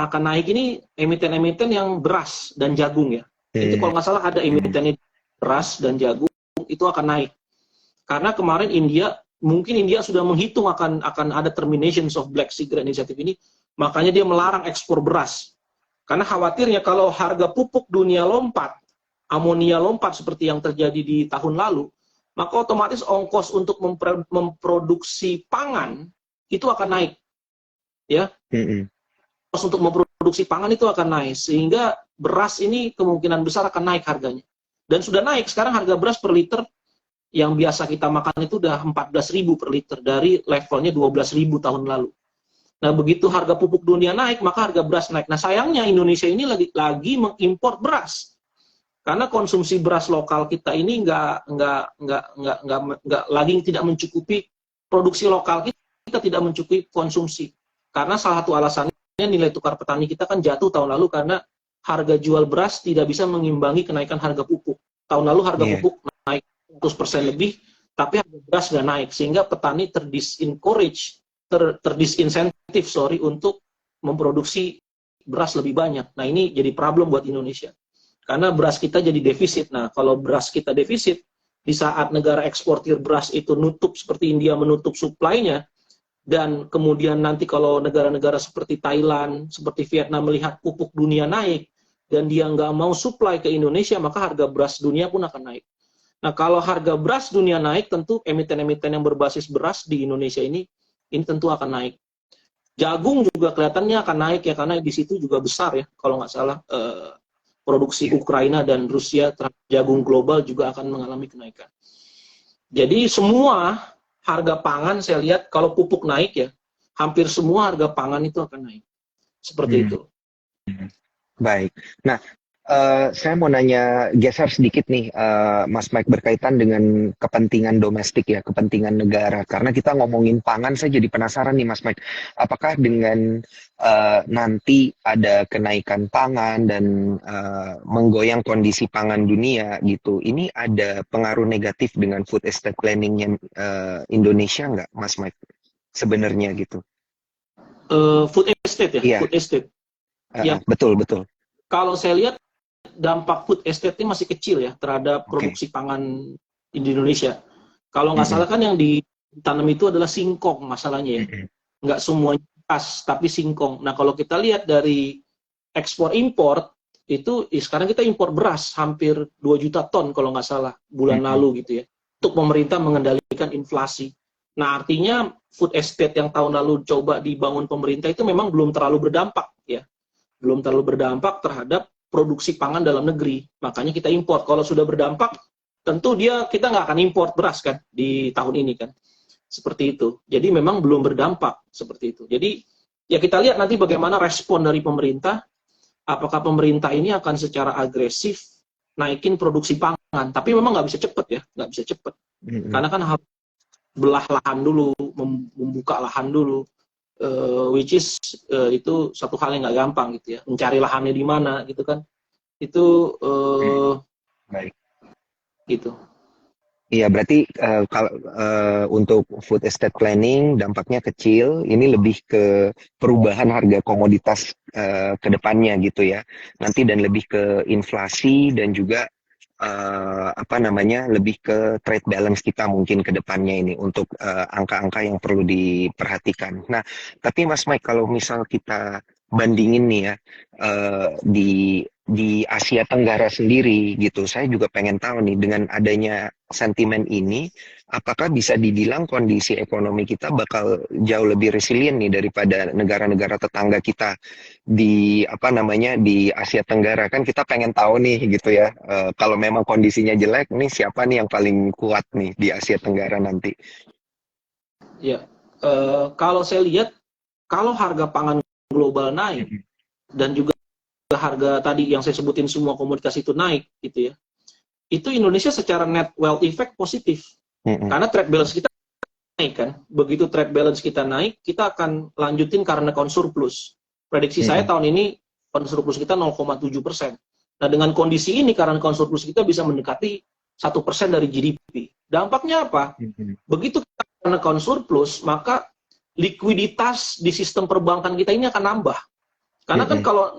akan naik ini emiten-emiten yang beras dan jagung ya. Itu kalau nggak salah ada emitennya beras dan jagung, itu akan naik. Karena kemarin mungkin India sudah menghitung akan ada terminations of Black Sea Grain Initiative ini, makanya dia melarang ekspor beras. Karena khawatirnya kalau harga pupuk dunia lompat, amonia lompat seperti yang terjadi di tahun lalu, maka otomatis ongkos untuk memproduksi pangan itu akan naik. Ya. Ongkos untuk memproduksi pangan itu akan naik, sehingga beras ini kemungkinan besar akan naik harganya. Dan sudah naik, sekarang harga beras per liter yang biasa kita makan itu udah 14.000 per liter dari levelnya 12.000 tahun lalu. Nah, begitu harga pupuk dunia naik, maka harga beras naik. Nah, sayangnya Indonesia ini lagi mengimpor beras. Karena konsumsi beras lokal kita ini lagi tidak mencukupi produksi lokal kita tidak mencukupi konsumsi. Karena salah satu alasannya nilai tukar petani kita kan jatuh tahun lalu karena harga jual beras tidak bisa mengimbangi kenaikan harga pupuk. Tahun lalu harga pupuk naik 100% lebih, tapi harga beras nggak naik, sehingga petani terdisinsentif untuk memproduksi beras lebih banyak. Nah, ini jadi problem buat Indonesia. Karena beras kita jadi defisit. Nah, kalau beras kita defisit, di saat negara eksportir beras itu nutup seperti India menutup suplainya, dan kemudian nanti kalau negara-negara seperti Thailand, seperti Vietnam melihat pupuk dunia naik, dan dia nggak mau supply ke Indonesia, maka harga beras dunia pun akan naik. Nah, kalau harga beras dunia naik, tentu emiten-emiten yang berbasis beras di Indonesia ini tentu akan naik. Jagung juga kelihatannya akan naik ya, karena di situ juga besar ya, kalau nggak salah, produksi Ukraina dan Rusia terhadap jagung global juga akan mengalami kenaikan. Jadi semua harga pangan saya lihat kalau pupuk naik ya, hampir semua harga pangan itu akan naik. Seperti itu. Baik. Nah, saya mau nanya geser sedikit nih, Mas Mike, berkaitan dengan kepentingan domestik ya, kepentingan negara. Karena kita ngomongin pangan, saya jadi penasaran nih Mas Mike, apakah dengan nanti ada kenaikan pangan dan menggoyang kondisi pangan dunia gitu, ini ada pengaruh negatif dengan food estate planning-nya Indonesia nggak, Mas Mike? Sebenarnya gitu. Food estate ya? Iya. Food estate. Betul. Kalau saya lihat dampak food estate ini masih kecil ya terhadap produksi pangan di Indonesia. Kalau nggak salah kan yang ditanam itu adalah singkong masalahnya ya. Nggak semuanya beras, tapi singkong. Nah kalau kita lihat dari ekspor impor, itu sekarang kita impor beras hampir 2 juta ton kalau nggak salah bulan lalu gitu ya. Untuk pemerintah mengendalikan inflasi. Nah artinya food estate yang tahun lalu coba dibangun pemerintah itu memang belum terlalu berdampak ya. Belum terlalu berdampak terhadap produksi pangan dalam negeri. Makanya kita impor. Kalau sudah berdampak, tentu kita nggak akan impor beras kan di tahun ini kan. Seperti itu. Jadi memang belum berdampak seperti itu. Jadi ya kita lihat nanti bagaimana respon dari pemerintah. Apakah pemerintah ini akan secara agresif naikin produksi pangan. Tapi memang nggak bisa cepat ya. Nggak bisa cepat. Karena kan harus belah lahan dulu, membuka lahan dulu. Which is itu satu hal yang nggak gampang gitu ya, mencari lahannya di mana gitu kan, itu Baik. gitu. Iya, berarti kalau untuk food estate planning dampaknya kecil, ini lebih ke perubahan harga komoditas ke depannya gitu ya, nanti dan lebih ke inflasi dan juga lebih ke trade balance kita mungkin ke depannya ini untuk angka-angka yang perlu diperhatikan. Nah, tapi Mas Mike kalau misal kita bandingin nih ya di Asia Tenggara sendiri gitu, saya juga pengen tahu nih dengan adanya sentimen ini, apakah bisa dibilang kondisi ekonomi kita bakal jauh lebih resilient nih daripada negara-negara tetangga kita di di Asia Tenggara. Kan kita pengen tahu nih gitu ya, kalau memang kondisinya jelek nih siapa nih yang paling kuat nih di Asia Tenggara nanti. Ya, kalau saya lihat kalau harga pangan global naik dan juga harga tadi yang saya sebutin semua komoditas itu naik gitu ya, itu Indonesia secara net wealth effect positif. Karena trade balance kita naik kan. Begitu trade balance kita naik, kita akan lanjutin current account surplus. Prediksi saya tahun ini current surplus kita 0,7%. Nah dengan kondisi ini current account surplus kita bisa mendekati 1% dari GDP. Dampaknya apa? Begitu kita current account surplus, maka likuiditas di sistem perbankan kita ini akan nambah. Karena kan kalau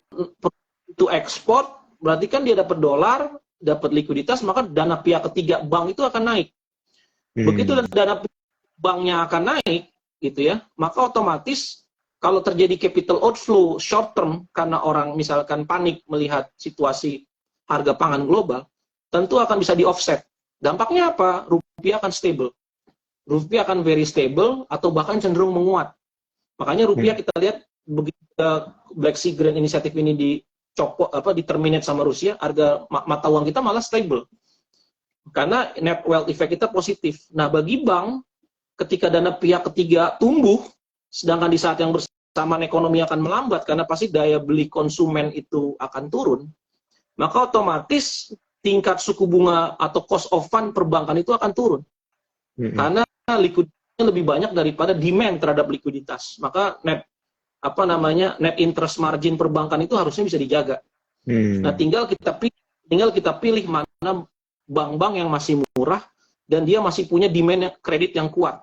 itu ekspor, berarti kan dia dapat dolar, dapat likuiditas, maka dana pihak ketiga bank itu akan naik. Begitu dana banknya akan naik, gitu ya, maka otomatis kalau terjadi capital outflow short term karena orang misalkan panik melihat situasi harga pangan global, tentu akan bisa di offset. Dampaknya apa? Rupiah akan stable. Rupiah akan very stable atau bahkan cenderung menguat. Makanya rupiah kita lihat begitu Black Sea Grain Initiative ini diterminate sama Rusia, harga mata uang kita malah stable. Karena net wealth effect kita positif. Nah, bagi bank, ketika dana pihak ketiga tumbuh, sedangkan di saat yang bersamaan ekonomi akan melambat, karena pasti daya beli konsumen itu akan turun, maka otomatis tingkat suku bunga atau cost of fund perbankan itu akan turun. Karena likuiditasnya lebih banyak daripada demand terhadap likuiditas. Maka net interest margin perbankan itu harusnya bisa dijaga. Nah, tinggal kita pilih mana bank-bank yang masih murah dan dia masih punya demand kredit yang kuat.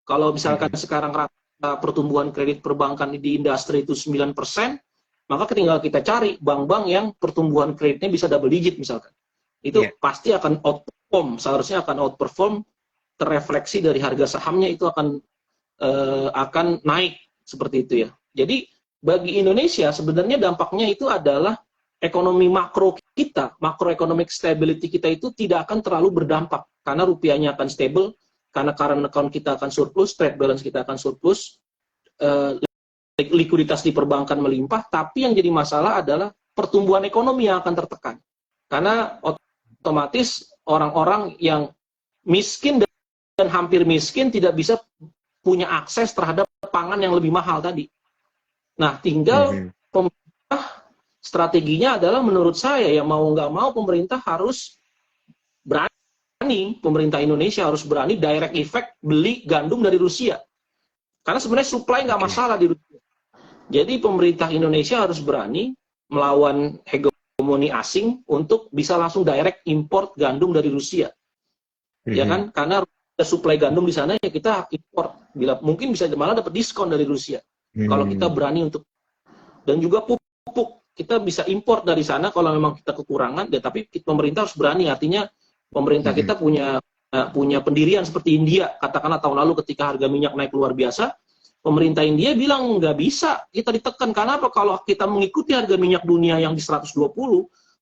Kalau misalkan sekarang rata pertumbuhan kredit perbankan di industri itu 9%, maka tinggal kita cari bank-bank yang pertumbuhan kreditnya bisa double digit misalkan. Itu pasti akan outperform, seharusnya akan outperform, terrefleksi dari harga sahamnya itu akan naik seperti itu ya. Jadi bagi Indonesia sebenarnya dampaknya itu adalah ekonomi makro kita, macroeconomic stability kita itu tidak akan terlalu berdampak karena rupiahnya akan stable, karena current account kita akan surplus, trade balance kita akan surplus, likuiditas di perbankan melimpah. Tapi yang jadi masalah adalah pertumbuhan ekonomi yang akan tertekan karena otomatis orang-orang yang miskin dan hampir miskin tidak bisa punya akses terhadap pangan yang lebih mahal tadi. Nah, tinggal pemerintah strateginya adalah menurut saya ya mau nggak mau pemerintah harus berani, pemerintah Indonesia harus berani direct effect beli gandum dari Rusia. Karena sebenarnya supply nggak masalah di Rusia. Jadi pemerintah Indonesia harus berani melawan hegemoni asing untuk bisa langsung direct import gandum dari Rusia. Ya kan? Karena supply gandum di sana ya kita import. Bila mungkin bisa malah dapat diskon dari Rusia. Kalau kita berani untuk, dan juga pupuk. kita bisa import dari sana kalau memang kita kekurangan, ya, tapi pemerintah harus berani. Artinya pemerintah kita punya pendirian seperti India, katakanlah tahun lalu ketika harga minyak naik luar biasa, pemerintah India bilang nggak bisa kita ditekan. Karena apa? Kalau kita mengikuti harga minyak dunia yang di 120,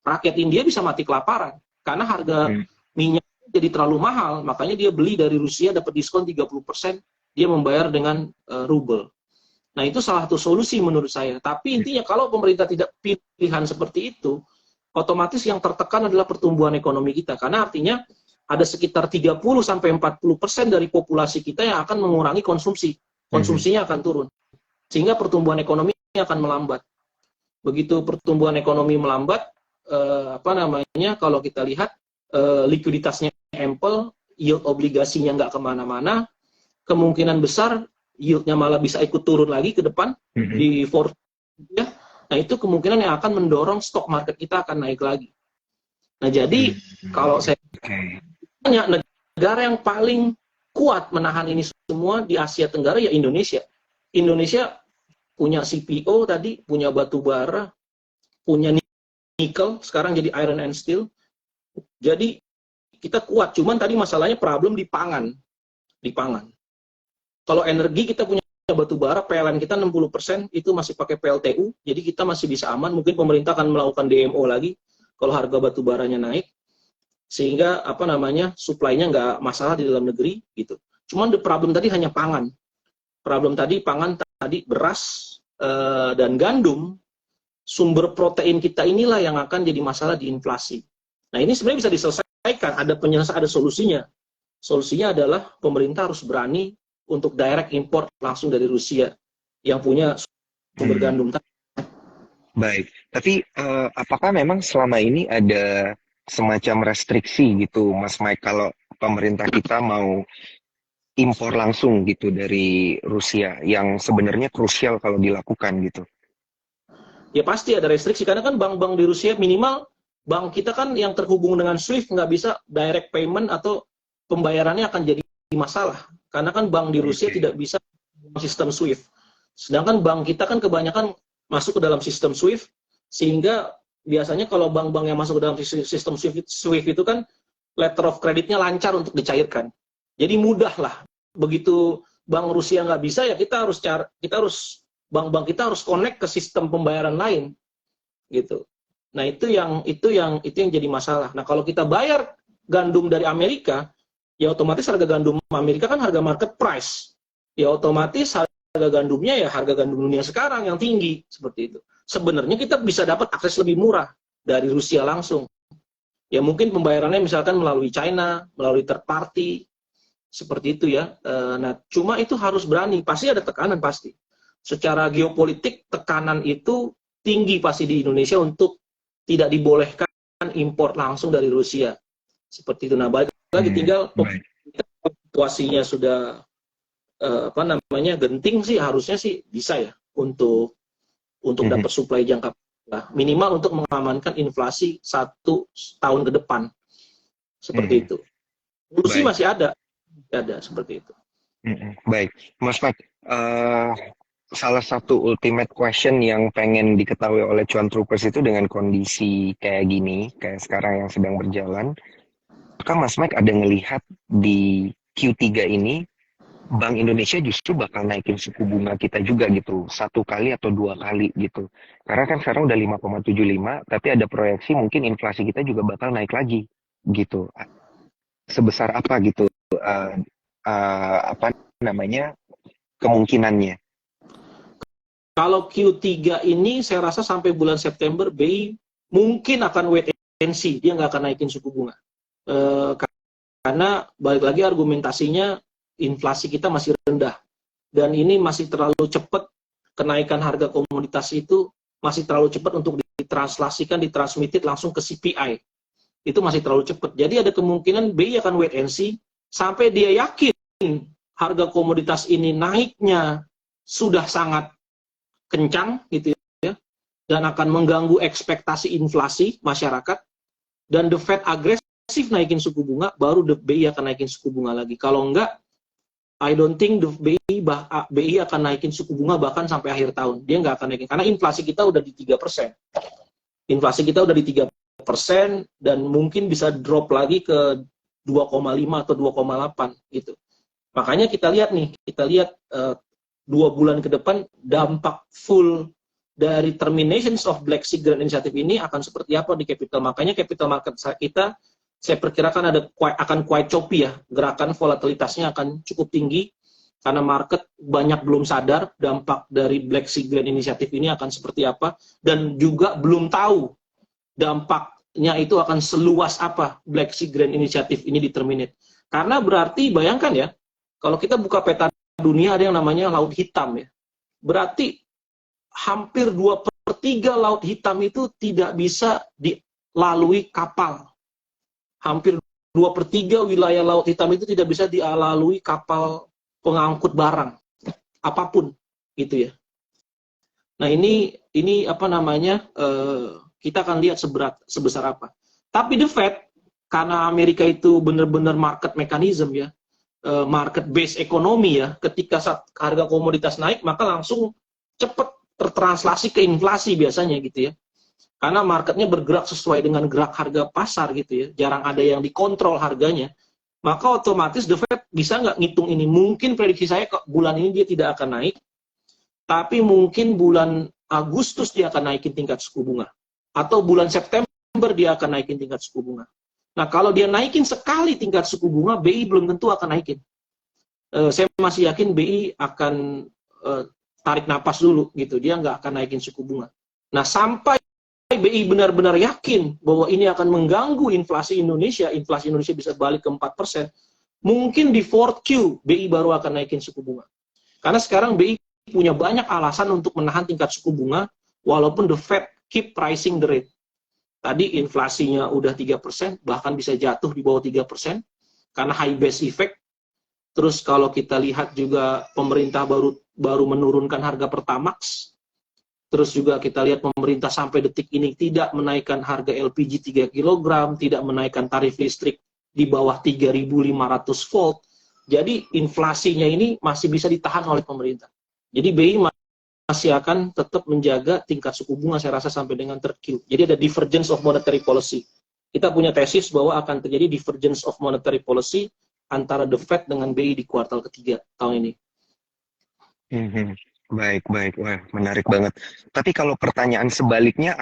rakyat India bisa mati kelaparan. Karena harga minyak jadi terlalu mahal, makanya dia beli dari Rusia dapat diskon 30%, dia membayar dengan rubel. Nah, itu salah satu solusi menurut saya. Tapi intinya kalau pemerintah tidak pilihan seperti itu, otomatis yang tertekan adalah pertumbuhan ekonomi kita. Karena artinya ada sekitar 30-40% dari populasi kita yang akan mengurangi konsumsi. Konsumsinya akan turun. Sehingga pertumbuhan ekonomi akan melambat. Begitu pertumbuhan ekonomi melambat, kalau kita lihat likuiditasnya ample, yield obligasinya nggak kemana-mana, kemungkinan besar yieldnya malah bisa ikut turun lagi ke depan di forward, ya. Nah, itu kemungkinan yang akan mendorong stok market kita akan naik lagi. Nah, jadi kalau saya tanya, negara yang paling kuat menahan ini semua di Asia Tenggara ya Indonesia. Indonesia punya CPO tadi, punya batu bara, punya nikel, sekarang jadi iron and steel. Jadi kita kuat, cuman tadi masalahnya problem di pangan. Kalau energi kita punya batu bara, PLN kita 60% itu masih pakai PLTU, jadi kita masih bisa aman. Mungkin pemerintah akan melakukan DMO lagi kalau harga batu baranya naik, sehingga supply-nya nggak masalah di dalam negeri gitu. Cuman problem tadi hanya pangan. Problem tadi pangan tadi beras dan gandum, sumber protein kita inilah yang akan jadi masalah di inflasi. Nah, ini sebenarnya bisa diselesaikan, ada solusinya. Solusinya adalah pemerintah harus berani untuk direct import langsung dari Rusia yang punya sumber gandum. Baik, tapi apakah memang selama ini ada semacam restriksi gitu, Mas Mike, kalau pemerintah kita mau impor langsung gitu dari Rusia, yang sebenarnya krusial kalau dilakukan gitu? Ya pasti ada restriksi, karena kan bank-bank di Rusia minimal, bank kita kan yang terhubung dengan SWIFT nggak bisa direct payment atau pembayarannya akan jadi masalah. Karena kan bank di Rusia tidak bisa sistem SWIFT. Sedangkan bank kita kan kebanyakan masuk ke dalam sistem SWIFT, sehingga biasanya kalau bank-bank yang masuk ke dalam sistem SWIFT itu kan letter of credit-nya lancar untuk dicairkan. Jadi mudah lah. Begitu bank Rusia nggak bisa, ya bank-bank kita harus connect ke sistem pembayaran lain, gitu. Nah, itu yang jadi masalah. Nah, kalau kita bayar gandum dari Amerika, ya otomatis harga gandum Amerika kan harga market price. Ya otomatis harga gandumnya ya harga gandum dunia sekarang yang tinggi, seperti itu. Sebenarnya kita bisa dapat akses lebih murah dari Rusia langsung. Ya mungkin pembayarannya misalkan melalui China, melalui third party, seperti itu ya. Nah, cuma itu harus berani, pasti ada tekanan pasti. Secara geopolitik tekanan itu tinggi pasti di Indonesia untuk tidak dibolehkan impor langsung dari Rusia. Seperti itu. Nah, balik lagi tinggal situasinya sudah genting sih, harusnya sih bisa ya untuk dapat suplai jangka minimal untuk mengamankan inflasi 1 tahun ke depan. Seperti itu. Solusi masih ada seperti itu. Baik, Mas Mike, salah satu ultimate question yang pengen diketahui oleh Cuan Troopers itu dengan kondisi kayak gini, kayak sekarang yang sedang berjalan, apakah Mas Mike ada ngelihat di Q3 ini Bank Indonesia justru bakal naikin suku bunga kita juga gitu, 1 kali atau 2 kali gitu. Karena kan sekarang udah 5,75, tapi ada proyeksi mungkin inflasi kita juga bakal naik lagi gitu. Sebesar apa gitu kemungkinannya? Kalau Q3 ini saya rasa sampai bulan September BI mungkin akan wait and see, dia nggak akan naikin suku bunga. Karena balik lagi argumentasinya inflasi kita masih rendah dan ini masih terlalu cepat, kenaikan harga komoditas itu masih terlalu cepat untuk ditransmitted langsung ke CPI. Itu masih terlalu cepat. Jadi ada kemungkinan BI akan wait and see sampai dia yakin harga komoditas ini naiknya sudah sangat kencang gitu ya, dan akan mengganggu ekspektasi inflasi masyarakat, dan the Fed agresif naikin suku bunga, baru the BI akan naikin suku bunga lagi. Kalau enggak, I don't think the BI BI akan naikin suku bunga bahkan sampai akhir tahun. Dia nggak akan naikin, karena inflasi kita udah di 3%. Inflasi kita udah di 3% dan mungkin bisa drop lagi ke 2,5 atau 2,8 gitu. Makanya kita lihat 2 bulan ke depan dampak full dari terminations of Black Sea Grain Initiative ini akan seperti apa di capital. Makanya capital market kita, saya perkirakan akan quite choppy ya. Gerakan volatilitasnya akan cukup tinggi karena market banyak belum sadar dampak dari Black Sea Grain Initiative ini akan seperti apa, dan juga belum tahu dampaknya itu akan seluas apa Black Sea Grain Initiative ini di-terminate. Karena berarti bayangkan ya, kalau kita buka peta dunia ada yang namanya Laut Hitam ya. Berarti hampir 2/3 Laut Hitam itu tidak bisa dilalui kapal. Hampir 2/3 wilayah Laut Hitam itu tidak bisa dilalui kapal pengangkut barang apapun gitu ya. Nah ini apa namanya, kita akan lihat sebesar apa. Tapi the Fed, karena Amerika itu benar-benar market mechanism ya, market based ekonomi ya, ketika harga komoditas naik maka langsung cepat tertranslasi ke inflasi biasanya gitu ya. Karena marketnya bergerak sesuai dengan gerak harga pasar gitu ya. Jarang ada yang dikontrol harganya. Maka otomatis The Fed bisa nggak ngitung ini. Mungkin prediksi saya bulan ini dia tidak akan naik. Tapi mungkin bulan Agustus dia akan naikin tingkat suku bunga. Atau bulan September dia akan naikin tingkat suku bunga. Nah kalau dia naikin sekali tingkat suku bunga, BI belum tentu akan naikin. Saya masih yakin BI akan tarik napas dulu gitu, dia nggak akan naikin suku bunga. Nah sampai BI benar-benar yakin bahwa ini akan mengganggu inflasi Indonesia bisa balik ke 4%, mungkin di 4Q BI baru akan naikin suku bunga. Karena sekarang BI punya banyak alasan untuk menahan tingkat suku bunga, walaupun the Fed keep pricing the rate. Tadi inflasinya udah 3%, bahkan bisa jatuh di bawah 3%, karena high base effect. Terus kalau kita lihat juga pemerintah baru menurunkan harga Pertamax. Terus juga kita lihat pemerintah sampai detik ini tidak menaikkan harga LPG 3 kg, tidak menaikkan tarif listrik di bawah 3.500 volt. Jadi inflasinya ini masih bisa ditahan oleh pemerintah. Jadi BI masih akan tetap menjaga tingkat suku bunga saya rasa sampai dengan third Q. Jadi ada divergence of monetary policy. Kita punya tesis bahwa akan terjadi divergence of monetary policy antara The Fed dengan BI di kuartal ketiga tahun ini. Baik. Wah, menarik banget. Tapi kalau pertanyaan sebaliknya,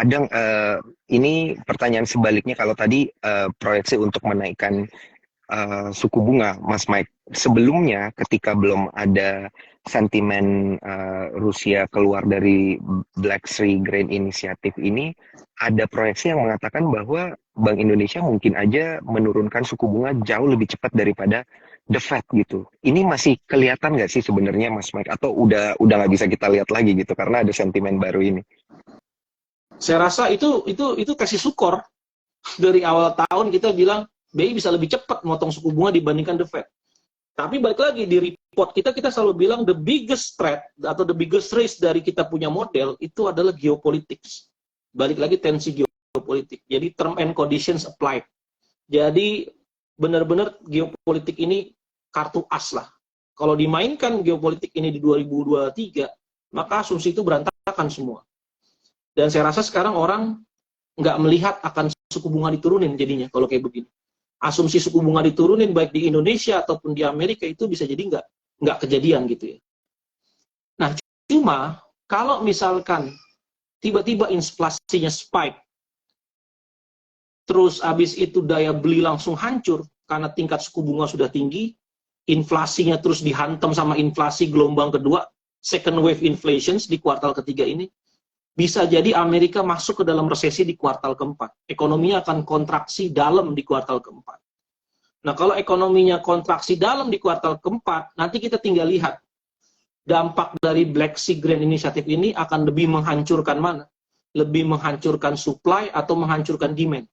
ini pertanyaan sebaliknya kalau tadi proyeksi untuk menaikkan suku bunga, Mas Mike. Sebelumnya, ketika belum ada sentimen Rusia keluar dari Black Sea Grain Initiative ini, ada proyeksi yang mengatakan bahwa Bank Indonesia mungkin aja menurunkan suku bunga jauh lebih cepat daripada The Fed gitu. Ini masih kelihatan nggak sih sebenarnya, Mas Mike? Atau udah nggak bisa kita lihat lagi gitu karena ada sentimen baru ini? Saya rasa itu kasih sukor. Dari awal tahun kita bilang BI bisa lebih cepat motong suku bunga dibandingkan The Fed. Tapi balik lagi di report kita selalu bilang the biggest threat atau the biggest risk dari kita punya model itu adalah geopolitics. Balik lagi tensi geopolitik. Jadi term and conditions applied. Jadi benar-benar geopolitik ini kartu as lah. Kalau dimainkan geopolitik ini di 2023, maka asumsi itu berantakan semua. Dan saya rasa sekarang orang nggak melihat akan suku bunga diturunin jadinya kalau kayak begini. Asumsi suku bunga diturunin baik di Indonesia ataupun di Amerika itu bisa jadi nggak kejadian gitu ya. Nah, cuma kalau misalkan tiba-tiba inflasinya spike, terus habis itu daya beli langsung hancur karena tingkat suku bunga sudah tinggi, inflasinya terus dihantam sama inflasi gelombang kedua, second wave inflations di kuartal ketiga ini, bisa jadi Amerika masuk ke dalam resesi di kuartal keempat. Ekonominya akan kontraksi dalam di kuartal keempat. Nah, kalau ekonominya kontraksi dalam di kuartal keempat, nanti kita tinggal lihat dampak dari Black Sea Grain Initiative ini akan lebih menghancurkan mana? Lebih menghancurkan supply atau menghancurkan demand?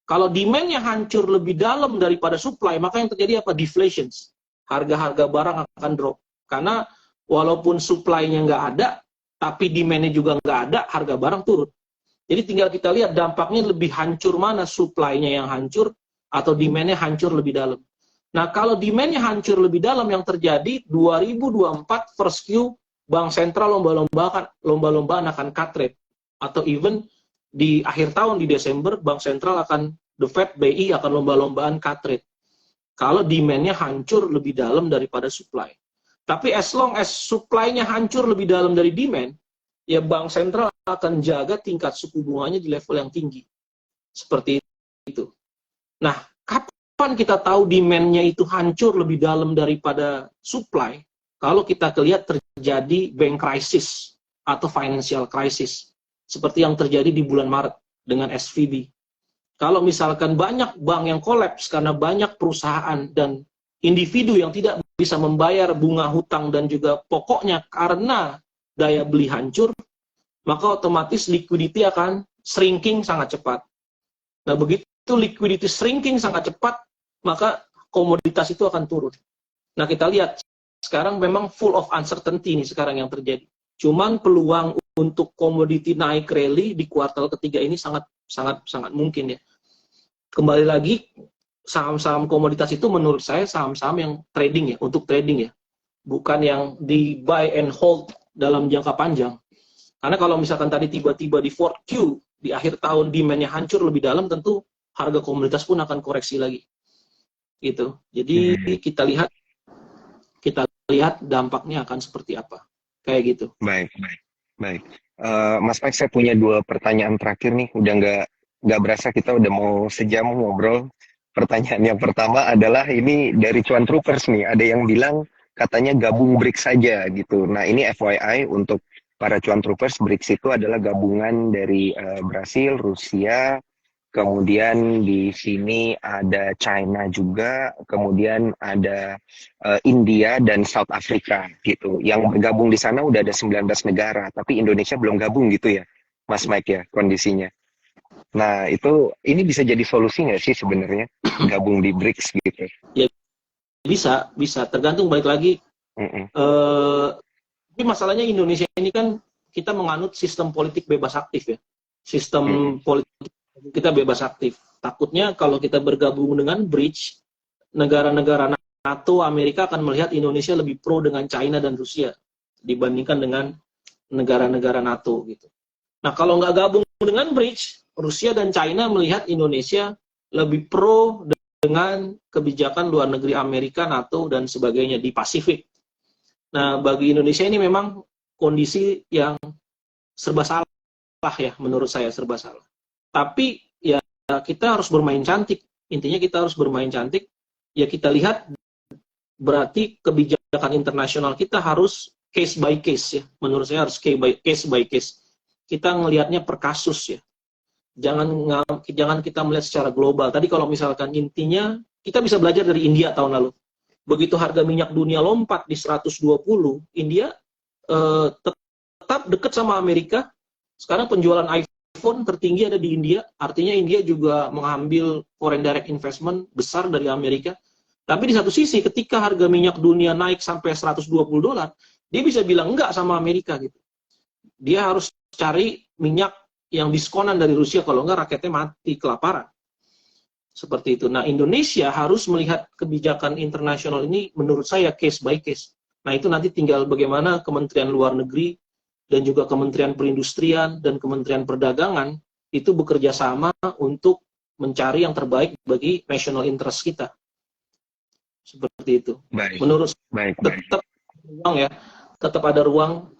Kalau demand-nya hancur lebih dalam daripada supply, maka yang terjadi apa? Deflations. Harga-harga barang akan drop. Karena walaupun supply-nya nggak ada, tapi demand-nya juga nggak ada, harga barang turun. Jadi tinggal kita lihat dampaknya lebih hancur mana, supply-nya yang hancur, atau demand-nya hancur lebih dalam. Nah, kalau demand-nya hancur lebih dalam yang terjadi 2024 first Q, bank sentral lomba-lombaan akan cut rate. Atau even di akhir tahun di Desember, bank sentral akan, the Fed, BI akan lomba-lombaan cut rate. Kalau demand-nya hancur lebih dalam daripada supply. Tapi as long as supply-nya hancur lebih dalam dari demand, ya bank sentral akan jaga tingkat suku bunganya di level yang tinggi. Seperti itu. Nah, kapan kita tahu demand-nya itu hancur lebih dalam daripada supply? Kalau kita lihat terjadi bank crisis atau financial crisis. Seperti yang terjadi di bulan Maret dengan SVB. Kalau misalkan banyak bank yang kolaps karena banyak perusahaan dan individu yang tidak bisa membayar bunga hutang dan juga pokoknya karena daya beli hancur, maka otomatis liquidity akan shrinking sangat cepat. Nah, begitu liquidity shrinking sangat cepat, maka komoditas itu akan turun. Nah, kita lihat sekarang memang full of uncertainty nih sekarang yang terjadi. Cuman peluang untuk komoditi naik rally di kuartal ketiga ini sangat mungkin ya. Kembali lagi, saham-saham komoditas itu menurut saya saham-saham yang trading ya, untuk trading ya. Bukan yang di buy and hold dalam jangka panjang. Karena kalau misalkan tadi tiba-tiba di 4Q, di akhir tahun demand-nya hancur lebih dalam, tentu harga komoditas pun akan koreksi lagi. Gitu. Jadi kita lihat dampaknya akan seperti apa. Kayak gitu. Baik. Mas Mike, saya punya 2 pertanyaan terakhir nih. Udah nggak berasa kita udah mau sejam ngobrol. Pertanyaan yang pertama adalah ini dari Cuan Troopers nih. Ada yang bilang katanya gabung BRICS saja gitu. Nah, ini FYI untuk para Cuan Troopers, BRICS itu adalah gabungan dari Brasil, Rusia, kemudian di sini ada China juga, kemudian ada India dan South Africa gitu. Yang bergabung di sana udah ada 19 negara, tapi Indonesia belum gabung gitu ya, Mas Mike ya kondisinya. Nah, ini bisa jadi solusi nggak sih sebenarnya gabung di BRICS gitu? Ya, bisa. Tergantung balik lagi. Tapi masalahnya Indonesia ini kan kita menganut sistem politik bebas aktif ya. Sistem politik kita bebas aktif. Takutnya kalau kita bergabung dengan BRICS, negara-negara NATO, Amerika akan melihat Indonesia lebih pro dengan China dan Rusia dibandingkan dengan negara-negara NATO gitu. Nah, kalau nggak gabung dengan BRICS, Rusia dan China melihat Indonesia lebih pro dengan kebijakan luar negeri Amerika, NATO, dan sebagainya di Pasifik. Nah, bagi Indonesia ini memang kondisi yang serba salah ya, menurut saya serba salah. Tapi ya kita harus bermain cantik. Intinya kita harus bermain cantik. Ya kita lihat berarti kebijakan internasional kita harus case by case ya. Menurut saya harus case by case. Kita ngelihatnya per kasus ya. Jangan kita melihat secara global. Tadi kalau misalkan intinya kita bisa belajar dari India tahun lalu. Begitu harga minyak dunia lompat di 120, India tetap dekat sama Amerika. Sekarang penjualan iPhone tertinggi ada di India, artinya India juga mengambil foreign direct investment besar dari Amerika. Tapi di satu sisi ketika harga minyak dunia naik sampai $120, dia bisa bilang enggak sama Amerika gitu. Dia harus cari minyak yang diskonan dari Rusia, kalau enggak rakyatnya mati kelaparan. Seperti itu. Nah, Indonesia harus melihat kebijakan internasional ini menurut saya case by case. Nah, itu nanti tinggal bagaimana Kementerian Luar Negeri dan juga Kementerian Perindustrian dan Kementerian Perdagangan itu bekerja sama untuk mencari yang terbaik bagi national interest kita. Seperti itu. Menurut saya tetap ruang ya, tetap ada ruang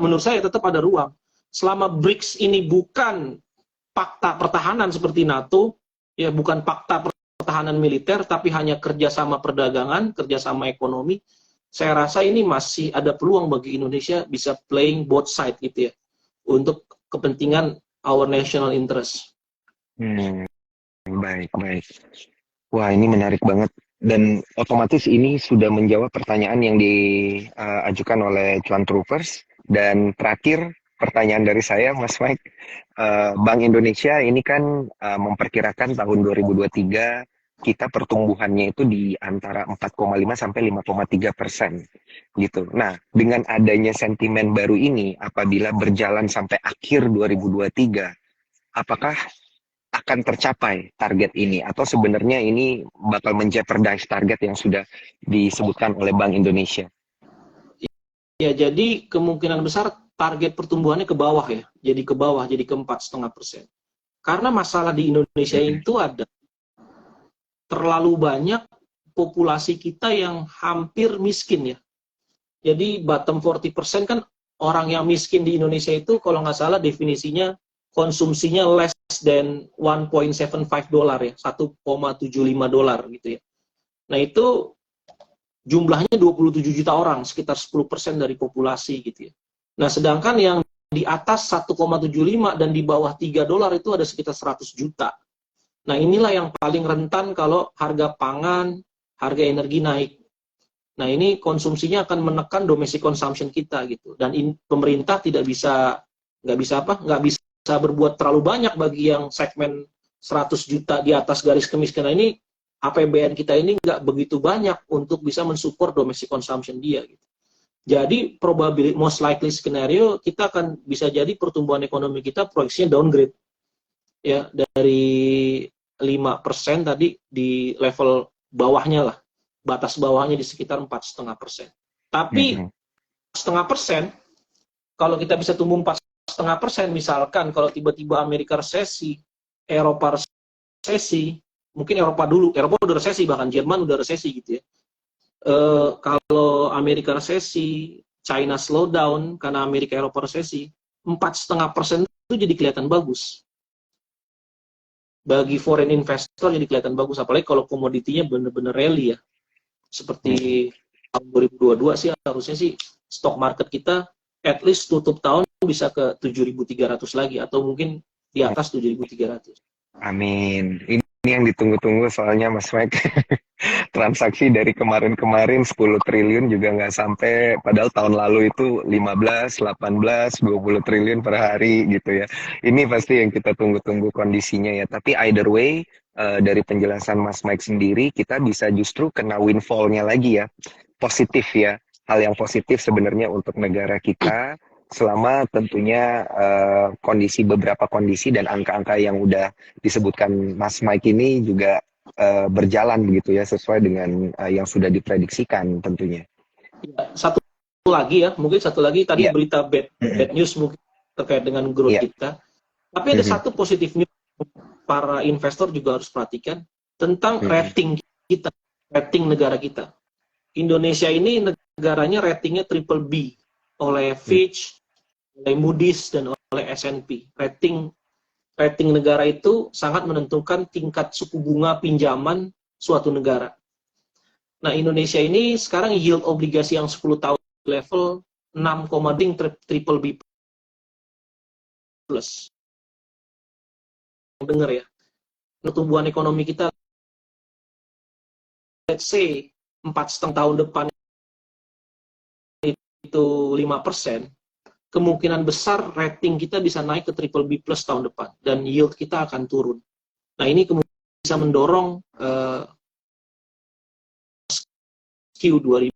menurut saya tetap ada ruang. Selama BRICS ini bukan fakta pertahanan seperti NATO, ya bukan fakta pertahanan militer, tapi hanya kerjasama perdagangan, kerjasama ekonomi, saya rasa ini masih ada peluang bagi Indonesia bisa playing both side gitu ya, untuk kepentingan our national interest. Baik. Wah, ini menarik banget. Dan otomatis ini sudah menjawab pertanyaan yang diajukan oleh Cuan Troopers. Dan terakhir, pertanyaan dari saya, Mas Mike. Bank Indonesia ini kan memperkirakan tahun 2023 kita pertumbuhannya itu di antara 4,5 sampai 5,3% gitu. Nah, dengan adanya sentimen baru ini, apabila berjalan sampai akhir 2023, apakah akan tercapai target ini, atau sebenarnya ini bakal menjeopardize target yang sudah disebutkan oleh Bank Indonesia? Ya, jadi kemungkinan besar target pertumbuhannya ke bawah ya, jadi ke bawah, jadi ke 4,5%. Karena masalah di Indonesia itu ada terlalu banyak populasi kita yang hampir miskin ya. Jadi bottom 40% kan orang yang miskin di Indonesia itu kalau nggak salah definisinya konsumsinya less than 1.75 dolar ya, 1,75 dolar gitu ya. Nah itu jumlahnya 27 juta orang, sekitar 10% dari populasi gitu ya. Nah sedangkan yang di atas 1,75 dan di bawah 3 dolar itu ada sekitar 100 juta. Nah inilah yang paling rentan kalau harga pangan, harga energi naik. Nah ini konsumsinya akan menekan domestic consumption kita gitu. Dan pemerintah nggak bisa berbuat terlalu banyak bagi yang segmen 100 juta di atas garis kemiskinan ini. APBN kita ini nggak begitu banyak untuk bisa mensupport domestic consumption dia gitu. Jadi probability most likely skenario kita akan bisa jadi pertumbuhan ekonomi kita proyeksinya downgrade ya dari 5% tadi di level bawahnya lah, batas bawahnya di sekitar 4,5%. Tapi 4,5%, kalau kita bisa tumbuh 4,5%, misalkan kalau tiba-tiba Amerika resesi, Eropa resesi, mungkin Eropa udah resesi, bahkan Jerman udah resesi gitu ya. Kalau Amerika resesi, China slow down karena Amerika Eropa resesi, 4,5% itu jadi kelihatan bagus. Bagi foreign investor jadi kelihatan bagus, apalagi kalau komoditinya benar-benar rally ya. Seperti tahun 2022 sih harusnya sih stock market kita at least tutup tahun bisa ke 7.300 lagi atau mungkin di atas 7.300. Amin. Ini yang ditunggu-tunggu soalnya Mas Mike. Transaksi dari kemarin-kemarin 10 triliun juga nggak sampai, padahal tahun lalu itu 15, 18, 20 triliun per hari gitu ya. Ini pasti yang kita tunggu-tunggu kondisinya ya. Tapi either way, dari penjelasan Mas Mike sendiri, kita bisa justru kena windfall-nya lagi ya. Positif ya. Hal yang positif sebenarnya untuk negara kita, selama tentunya beberapa kondisi dan angka-angka yang udah disebutkan Mas Mike ini juga berjalan begitu ya, sesuai dengan yang sudah diprediksikan tentunya. Ya, satu lagi tadi berita bad news mungkin terkait dengan growth kita. Tapi ada satu positif news para investor juga harus perhatikan tentang rating kita, rating negara kita. Indonesia ini negaranya ratingnya triple B oleh Fitch, oleh Moody's, dan oleh S&P. Rating negara itu sangat menentukan tingkat suku bunga pinjaman suatu negara. Nah, Indonesia ini sekarang yield obligasi yang 10 tahun level 6, triple B plus. Dengar ya, pertumbuhan ekonomi kita let's say 4,5 tahun depan itu 5%, kemungkinan besar rating kita bisa naik ke triple B plus tahun depan dan yield kita akan turun. Nah ini kemudian bisa mendorong Q2000